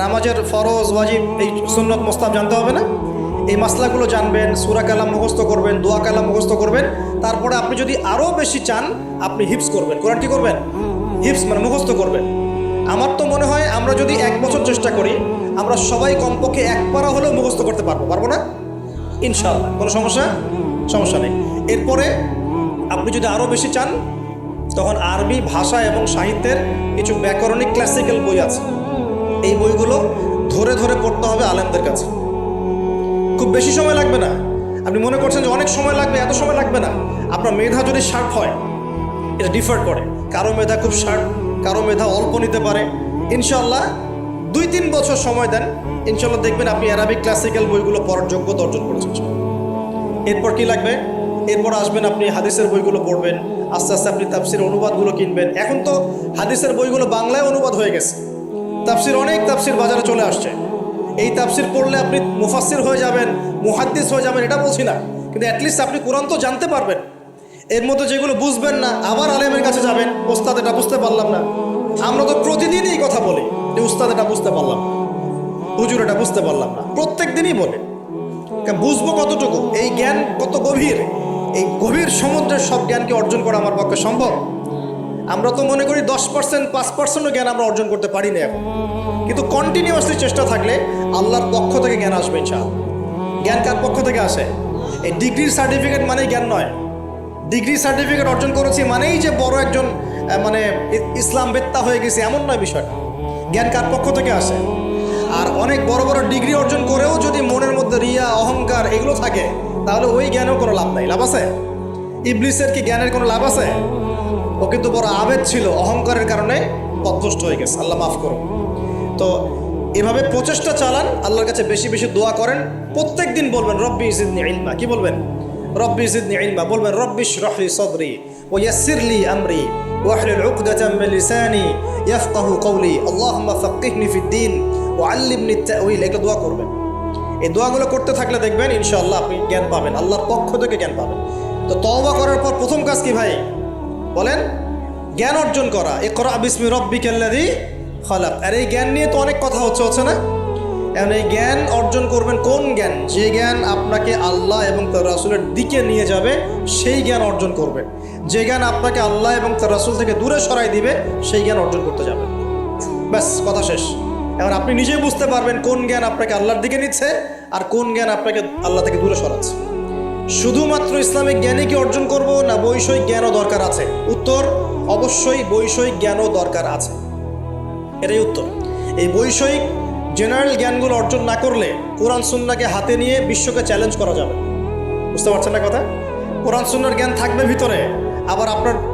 Speaker 1: নামাজের ফরজ, ওয়াজিব, এই সুন্নত, মুস্তাহাব জানতে হবে না? এই মাসলাগুলো জানবেন, সূরা কালাম মুখস্থ করবেন, দোয়া কালাম মুখস্থ করবেন। তারপরে আপনি যদি আরও বেশি চান আপনি হিফজ করবেন। কোরআন কি করবেন? হিফজ মানে মুখস্থ করবেন। আমার তো মনে হয় আমরা যদি 1 বছর চেষ্টা করি আমরা সবাই কমপক্ষে 1 পারা হলেও মুখস্থ করতে পারবো না? ইনশাআল্লাহ। কোনো সমস্যা নেই। এরপরে আপনি যদি আরও বেশি চান তখন আরবি ভাষা এবং সাহিত্যের কিছু ব্যাকরণিক ক্লাসিক্যাল বই আছে। এই বইগুলো ধরে ধরে পড়তে হবে আলেমদের কাছে। খুব বেশি সময় লাগবে না। আপনি মনে করছেন যে অনেক সময় লাগবে, এত সময় লাগবে না। আপনার মেধা যদি শার্প হয়, এটা ডিফার করে। কারো মেধা খুব শার্প, কারো মেধা অল্প নিতে পারে। ইনশাআল্লাহ 2-3 বছর সময় দেন, ইনশাআল্লাহ দেখবেন আপনি অ্যারাবিক ক্লাসিক্যাল বইগুলো পড়ার যোগ্যতা অর্জন করেছেন। এরপর কি লাগবে? এরপর আসবেন আপনি হাদিসের বইগুলো পড়বেন, আস্তে আস্তে আপনি তাফসির অনুবাদগুলো কিনবেন। এখন তো হাদিসের বইগুলো বাংলায় অনুবাদ হয়ে গেছে, তাফসির অনেক তাফসির বাজারে চলে আসছে। এই তাফসির পড়লে আপনি মুফাসসির হয়ে যাবেন, মুহাদ্দিস হয়ে যাবেন, এটা বলছি না, কিন্তু অ্যাটলিস্ট আপনি কোরআন তো জানতে পারবেন। এর মধ্যে যেগুলো বুঝবেন না আবার আলেমের কাছে যাবেন, ওস্তাদ এটা বুঝতে পারলাম না। আমরা তো প্রতিদিনই এই কথা বলি যে উস্তাদ এটা বুঝতে পারলাম না, হুজুর এটা বুঝতে পারলাম না, প্রত্যেক দিনই বলে। বুঝবো কতটুকু, এই জ্ঞান কত গভীর, এই গভীর সমুদ্রের সব জ্ঞানকে অর্জন করা আমার পক্ষে সম্ভব? আমরা তো মনে করি 10%, 5%ও জ্ঞান আমরা অর্জন করতে পারি না এখন, কিন্তু কন্টিনিউয়াসলি চেষ্টা থাকলে আল্লাহর পক্ষ থেকে জ্ঞান আসবে ইনশাআল্লাহ। জ্ঞান কার পক্ষ থেকে আসে? এই ডিগ্রির সার্টিফিকেট মানেই জ্ঞান নয়। ডিগ্রি সার্টিফিকেট অর্জন করেছি মানেই যে বড় একজন মানে ইসলাম বেত্তা হয়ে গেছে, এমন নয় বিষয়টা। জ্ঞান কার পক্ষ থেকে আসে? আর অনেক বড় বড় ডিগ্রি অর্জন করেও যদি মনের মধ্যে রিয়া, অহংকার এগুলো থাকে, তাহলে ওই জ্ঞানেও কোনো লাভ নাই। লাভ আছে? ইবলিসের কি জ্ঞানের কোনো লাভ আছে? ও কিন্তু বড় আবেদ ছিল, অহংকারের কারণে পথভ্রষ্ট হয়ে গেছে, আল্লাহ মাফ করুন। তো এভাবে প্রচেষ্টা চালান, আল্লাহর কাছে বেশি বেশি দোয়া করেন। প্রত্যেক দিন বলবেন রব্বি জিদনি ইলমা। কি বলবেন? রব্বি জিদনি ইলমা। বলবেন রব্বি ইশরাহ লি সাদরি ওয়া ইয়াসসির লি আমরি ওয়াহলুল উকদাতাম মিন লিসানি ইয়াফকাহু কওলি আল্লাহুম্মা ফাক্কিহনি ফিদ-দীন ওয়া আল্লিমনি আত-তা'উইল। এটা দোয়া করবেন। এই দোয়াগুলো করতে থাকলে দেখবেন ইনশাআল্লাহ আপনি জ্ঞান পাবেন, আল্লাহর পক্ষ থেকে জ্ঞান পাবেন। তো তওবা করার পর প্রথম কাজ কি ভাই? বলেন, জ্ঞান অর্জন করা। ইকরা বিসমি রাব্বিকাল্লাযী খালাক। আর এই জ্ঞান নিয়ে তো অনেক কথা হচ্ছে না? এখন এই জ্ঞান অর্জন করবেন কোন জ্ঞান? যে জ্ঞান আপনাকে আল্লাহ এবং তার রাসূলের দিকে নিয়ে যাবে, সেই জ্ঞান অর্জন করবেন। যে জ্ঞান আপনাকে আল্লাহ এবং তার রাসূল থেকে দূরে সরাই দিবে, সেই জ্ঞান অর্জন করতে যাবেন। ব্যাস, কথা শেষ। এখন আপনি নিজেই বুঝতে পারবেন কোন জ্ঞান আপনাকে আল্লাহর দিকে নিচ্ছে আর কোন জ্ঞান আপনাকে আল্লাহ থেকে দূরে সরাচ্ছে। শুধুমাত্র ইসলামিক জ্ঞানই কি অর্জন করব, না বৈষয়িক জ্ঞানও দরকার আছে? উত্তর, অবশ্যই বৈষয়িক জ্ঞানও দরকার আছে। এটাই উত্তর। এই বৈষয়িক জেনারেল জ্ঞানগুলো অর্জন না করলে কোরআন সুন্নাহকে হাতে নিয়ে বিশ্বকে চ্যালেঞ্জ করা যাবে। বুঝতে পারছেন না কথা? কোরআন সুন্নাহর জ্ঞান থাকবে ভিতরে, আবার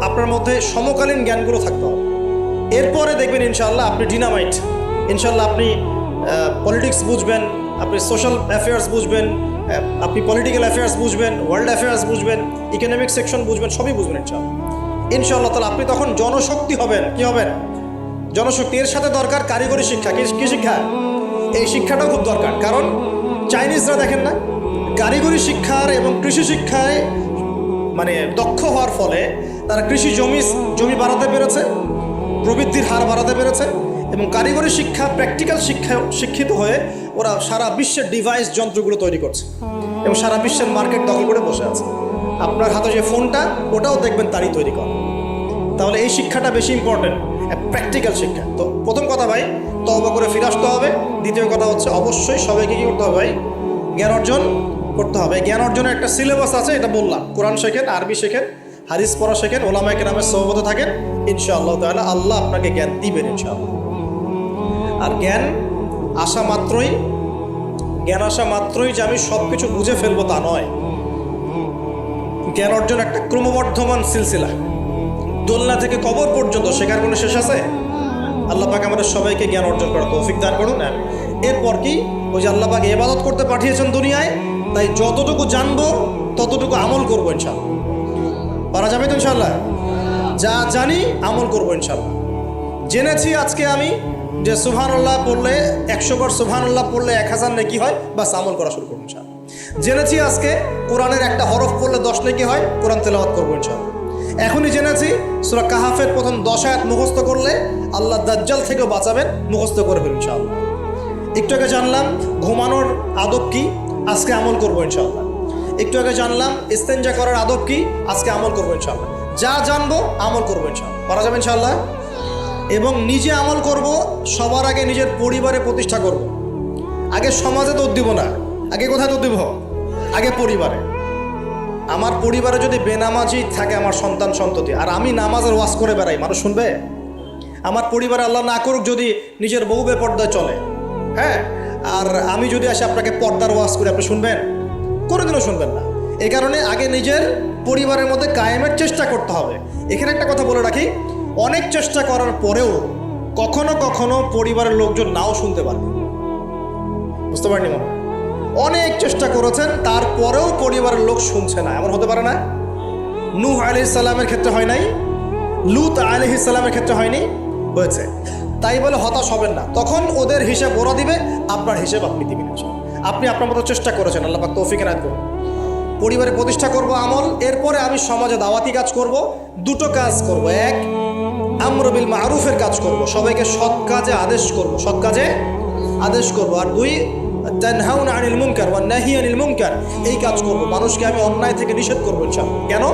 Speaker 1: আপনার মধ্যে সমকালীন জ্ঞানগুলো থাকতে হবে। এরপরে দেখবেন ইনশাআল্লাহ আপনি ডিনামাইট। ইনশাআল্লাহ আপনি পলিটিক্স বুঝবেন, আপনি সোশ্যাল অ্যাফেয়ার্স বুঝবেন, আপনি পলিটিক্যাল অ্যাফেয়ার্স বুঝবেন, ওয়ার্ল্ড অ্যাফেয়ার্স বুঝবেন, ইকোনমিক সেকশন বুঝবেন, সবই বুঝবেন ইনশাআল্লাহ। ইনশাআল্লাহ তাহলে আপনি তখন জনশক্তি হবেন। কি হবেন? জনশক্তি। এর সাথে দরকার কারিগরি শিক্ষা। কি শিক্ষা? এই শিক্ষাটাও খুব দরকার। কারণ চাইনিজরা দেখেন না, কারিগরি শিক্ষার এবং কৃষি শিক্ষায় মানে দক্ষ হওয়ার ফলে তারা কৃষি জমি বাড়াতে পেরেছে, প্রবৃদ্ধির হার বাড়াতে পেরেছে, এবং কারিগরি শিক্ষা, প্র্যাকটিক্যাল শিক্ষিত হয়ে ওরা সারা বিশ্বের ডিভাইস যন্ত্রগুলো তৈরি করছে এবং সারা বিশ্বের মার্কেট দখল করে বসে আছে। আপনার হাতে যে ফোনটা, ওটাও দেখবেন তারই তৈরি করা। তাহলে এই শিক্ষাটা বেশি ইম্পর্টেন্ট, প্র্যাকটিক্যাল শিক্ষা। তো প্রথম কথা ভাই, তওবা করে ফিরে আসতে হবে। দ্বিতীয় কথা হচ্ছে অবশ্যই সবাইকে কী করতে হবে ভাই? জ্ঞান অর্জন করতে হবে। জ্ঞান অর্জনের একটা সিলেবাস আছে, এটা বললাম। কোরআন শেখেন, আরবি শেখেন, হাদিস পড়া শেখেন, ওলামায়ে কেরামের সোহবতে থাকেন, ইনশাআল্লাহ তাআলা আল্লাহ আপনাকে জ্ঞান দিবেন ইনশাআল্লাহ। আর জ্ঞান আসা মাত্রই যে আমি সব কিছু বুঝে ফেলবো তা নয়। জ্ঞান অর্জন একটা ক্রমবর্ধমান সিলসিলা। দোলনা থেকে কবর পর্যন্ত শেখার কোনো শেষ আছে? আল্লাহ পাক আমাদের সবাইকে জ্ঞান অর্জন করার তৌফিক দান করুন। এরপর কি, ওই যে আল্লাহ পাক ইবাদত করতে পাঠিয়েছেন দুনিয়ায়, তাই যতটুকু জানবো ততটুকু আমল করবো ইনশাআল্লাহ। পারা যাবে তো ইনশাআল্লাহ? যা জানি আমল করবো ইনশাআল্লাহ। জেনেছি আজকে আমি যে সুবহানাল্লাহ পড়লে 100 বার সুবহানাল্লাহ পড়লে 1000 নেকি হয়, বাস আমল করা শুরু করবো ইনশাআল্লাহ। জেনেছি আজকে কোরআনের একটা হরফ পড়লে 10 নেকি হয়, কোরআন তেলাওয়াত করবো ইনশাআল্লাহ। এখনই জেনেছি সূরা কাহাফের প্রথম 10 আয়াত মুখস্থ করলে আল্লাহ দাজ্জাল থেকেও বাঁচাবেন, মুখস্থ করে ফেলুন ইনশাআল্লাহ। একটু আগে জানলাম ঘুমানোর আদব কি, আজকে আমল করবো ইনশাআল্লাহ। একটু আগে জানলাম ইস্তেঞ্জা করার আদব কি, আজকে আমল করবো ইনশাআল্লাহ। যা জানবো আমল করবো ইনশাআল্লাহ। পারা যাবে ইনশাআল্লাহ। এবং নিজে আমল করব, সবার আগে নিজের পরিবারে প্রতিষ্ঠা করব। আগে সমাজে দৌড় দিব না, আগে কোথায় দৌড় দিব? আগে পরিবারে। আমার পরিবারে যদি বেনামাজি থাকে আমার সন্তান সন্ততি, আর আমি নামাজের ওয়াজ করে বেড়াই, মানুষ শুনবে? আমার পরিবারে আল্লাহ না করুক যদি নিজের বউ বেপর্দায় চলে, হ্যাঁ, আর আমি যদি আসে আপনাকে পর্দার ওয়াজ করে, আপনি শুনবেন? কোনোদিনও শুনবেন না। এই কারণে আগে নিজের পরিবারের মধ্যে কায়েমের চেষ্টা করতে হবে। এখানে একটা কথা বলে রাখি, অনেক চেষ্টা করার পরেও কখনো কখনো পরিবারের লোকজন নাও শুনতে পারে। বুঝতে পারেনি? মনে অনেক চেষ্টা করেছেন, তারপরেও পরিবারের লোক শুনছে না, এমন হতে পারে না? নূহ আলাইহিস সালামের ক্ষেত্রে হয় নাই, লূত আলাইহিস সালামের ক্ষেত্রে হয়নি, হয়েছে। তাই বলে হতাশ হবেন না, তখন ওদের হিসাব ওরা দিবে, আপনার হিসাব আপনি দিবেন। আপনি আপনার মতো চেষ্টা করেছেন, আল্লাহ পাক তৌফিক এনায়েত করুন। পরিবারে প্রতিষ্ঠা করব আমল, এরপরে আমি সমাজে দাওয়াতি কাজ করব। দুটো কাজ করব, এক আমর বিল মারুফের কাজ করব, সবাইকে সৎ কাজে আদেশ করব, সৎ কাজে আদেশ করব। আর দুই তানহাউনা আনিল মুনকার ওয়া নাহি আনিল মুনকার, এই কাজ করব, মানুষকে আমি অন্যায় থেকে নিষেধ করবো ইনশাআল্লাহ। কেন?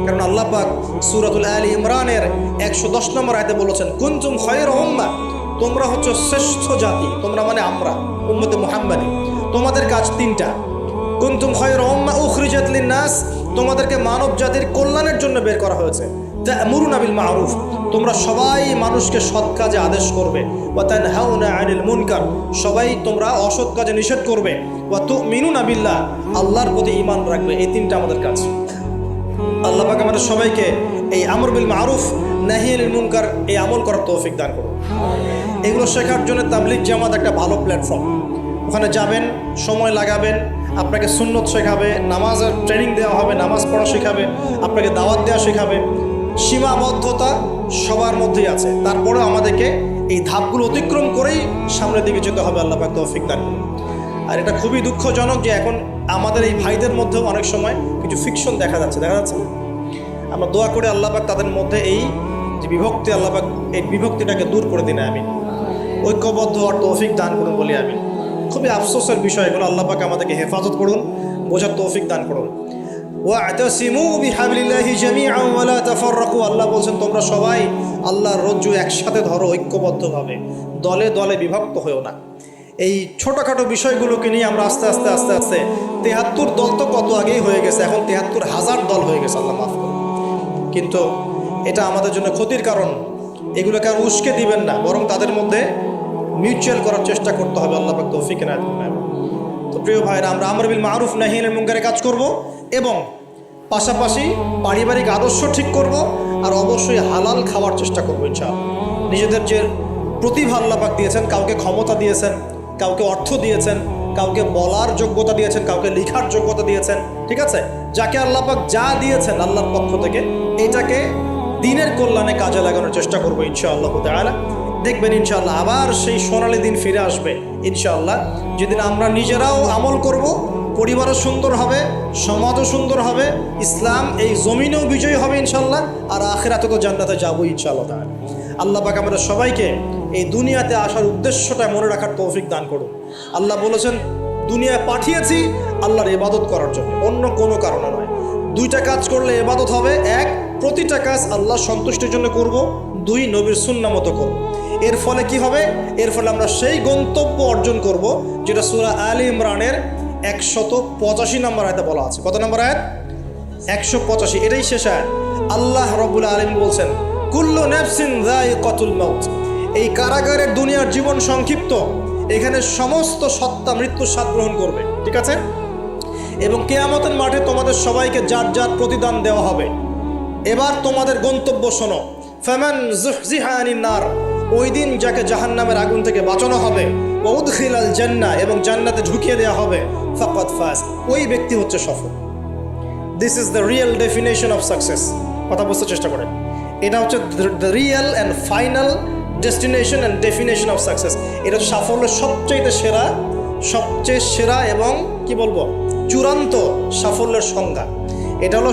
Speaker 1: কারণ আল্লাহ পাক সূরাতুল আলী ইমরানের 110 নম্বর আয়াতে বলেছেন, কুনতুম খায়রা উম্মাহ, তোমরা হচ্ছে শ্রেষ্ঠ জাতি। তোমরা মানে আমরা, উম্মতে মুহাম্মাদি। তোমাদের কাজ তিনটা, কুনতুম খায়রা উম্মাহ উখরিজাত লিন-নাস, তোমাদেরকে মানব জাতির কল্যাণের জন্য বের করা হয়েছে। তা'মুরুনা বিল মারুফ, তোমরা সবাই মানুষকে সৎ কাজে আদেশ করবে। ওয়া তানহাউনা আনিল মুনকার, সবাই তোমরা অসৎ কাজে নিষেধ করবে। ওয়া তু'মিনুনা বিল্লাহ, আল্লাহর প্রতি ঈমান রাখবে। এই তিনটা আমাদের কাজ। আল্লাহ পাক আমাদের সবাইকে এই আমর বিল মারুফ নাহি আনিল মুনকার এই আমল করার তৌফিক দান করুন। এগুলো শেখার জন্য তাবলীগ জামাত একটা ভালো প্ল্যাটফর্ম। ওখানে যাবেন, সময় লাগাবেন, আপনাকে সুন্নত শেখাবে, নামাজের ট্রেনিং দেওয়া হবে, নামাজ পড়া শেখাবে, আপনাকে দাওয়াত দেওয়া শেখাবে। সীমাবদ্ধতা সবার মধ্যেই আছে, তারপরেও আমাদেরকে এই ধাপগুলো অতিক্রম করেই সামনের দিকে যেতে হবে। আল্লাহ পাক তৌফিক দান করুন। আর এটা খুবই দুঃখজনক যে এখন আমাদের এই ভাইদের মধ্যেও অনেক সময় কিছু ফিকশন দেখা যাচ্ছে না? আমরা দোয়া করে আল্লাহ পাক তাদের মধ্যে এই যে বিভক্তি, আল্লাহ পাক এই বিভক্তিটাকে দূর করে দিন। আমি ঐক্যবদ্ধ আর তৌফিক দান করুন বলি আমি। খুবই আফসোসের বিষয় এগুলো। আল্লাহ পাক আমাদেরকে হেফাজত করুন, বোঝার তৌফিক দান করুন। ওয়া'তাসিমু বিহাবলিল্লাহি জামিআন ওয়া লা তাফাররাকু, আল্লাহ বলছেন তোমরা সবাই আল্লাহর রজ্জু একসাথে ধরো, ঐক্যবদ্ধভাবে, দলে দলে বিভক্ত হয়েও না। এই ছোটোখাটো বিষয়গুলোকে নিয়ে আমরা আস্তে আস্তে 73 দল তো কত আগেই হয়ে গেছে, এখন 73,000 দল হয়ে গেছে, আল্লাহ মাফ করুন। কিন্তু এটা আমাদের জন্য ক্ষতির কারণ। এগুলোকে আর উস্কে দিবেন না, বরং তাদের মধ্যে মিউচুয়াল করার চেষ্টা করতে হবে। আল্লাহ পাক তৌফিক এনায়েত করুন। তো প্রিয় ভাইরা, আমরা আমর বিল মারুফ নাহি আনিল মুনকারের কাজ করব এবং পাশাপাশি পারিবারিক আদর্শ ঠিক করব, আর অবশ্যই হালাল খাওয়ার চেষ্টা করবো ইনশাআল্লাহ। নিজেদের যে প্রতিভা আল্লাহ পাক দিয়েছেন, কাউকে ক্ষমতা দিয়েছেন, কাউকে অর্থ দিয়েছেন, কাউকে বলার যোগ্যতা দিয়েছেন, কাউকে লেখার যোগ্যতা দিয়েছেন, ঠিক আছে? যাকে আল্লাহ পাক যা দিয়েছেন আল্লাহর পক্ষ থেকে, এটাকে দিনের কল্যাণে কাজে লাগানোর চেষ্টা করবো ইনশাআল্লাহ তাআলা। দেখবেন ইনশাআল্লাহ আবার সেই সোনালী দিন ফিরে আসবে ইনশাআল্লাহ, যেদিন আমরা নিজেরাও আমল করব, পরিবারও সুন্দর হবে, সমাজও সুন্দর হবে, ইসলাম এই জমিনেও বিজয়ী হবে ইনশাআল্লাহ, আর আখিরাতে তো জান্নাতে যাবো ইনশাআল্লাহ তাআলা। আল্লাহ পাক আমাদের সবাইকে এই দুনিয়াতে আসার উদ্দেশ্যটা মনে রাখার তৌফিক দান করুন। আল্লাহ বলেছেন দুনিয়ায় পাঠিয়েছি আল্লাহর ইবাদত করার জন্য, অন্য কোনো কারণে নয়। দুইটা কাজ করলে ইবাদত হবে, এক প্রতিটা কাজ আল্লাহ সন্তুষ্টির জন্য করব, দুই নবীর সুন্নাহ মতো করব। এর ফলে কি হবে? এর ফলে আমরা সেই গন্তব্য অর্জন করব যেটা সূরা আলী ইমরানের 185 নম্বর আয়াতে বলা আছে। কত নম্বর আয়াত? 185। এটাই শেষ আয়াত। আল্লাহ রাব্বুল আলামিন বলছেন কুল্লু নাফসিন যায়িকাতুল মাউত, এই কারাগারের দুনিয়ার জীবন সংক্ষিপ্ত, এখানে সমস্ত সত্তা মৃত্যুর স্বাদ গ্রহণ করবে, ঠিক আছে? এবং কিয়ামতের মাঠে তোমাদের সবাইকে যার যার প্রতিদান দেওয়া হবে। এবার তোমাদের গন্তব্য শোনো, ফামান যুহজিহা আনিন নার, ওই দিন যাকে জাহান্নামের আগুন থেকে বাঁচানো হবে, ওয়া উদখিলাল জান্নাহ, এবং জান্নাতে ঢুকিয়ে দেওয়া হবে, ফাকাদ ফাজ, ওই ব্যক্তি হচ্ছে সফল। This is the real definition of success. কথা বুঝতে চেষ্টা করেন, এটা হচ্ছে the real and final destination and definition of success. এটা সাফল্যের সবচেয়ে সেরা এবং কি বলবো, চূড়ান্ত সাফল্যের সংজ্ঞা। এটা হলো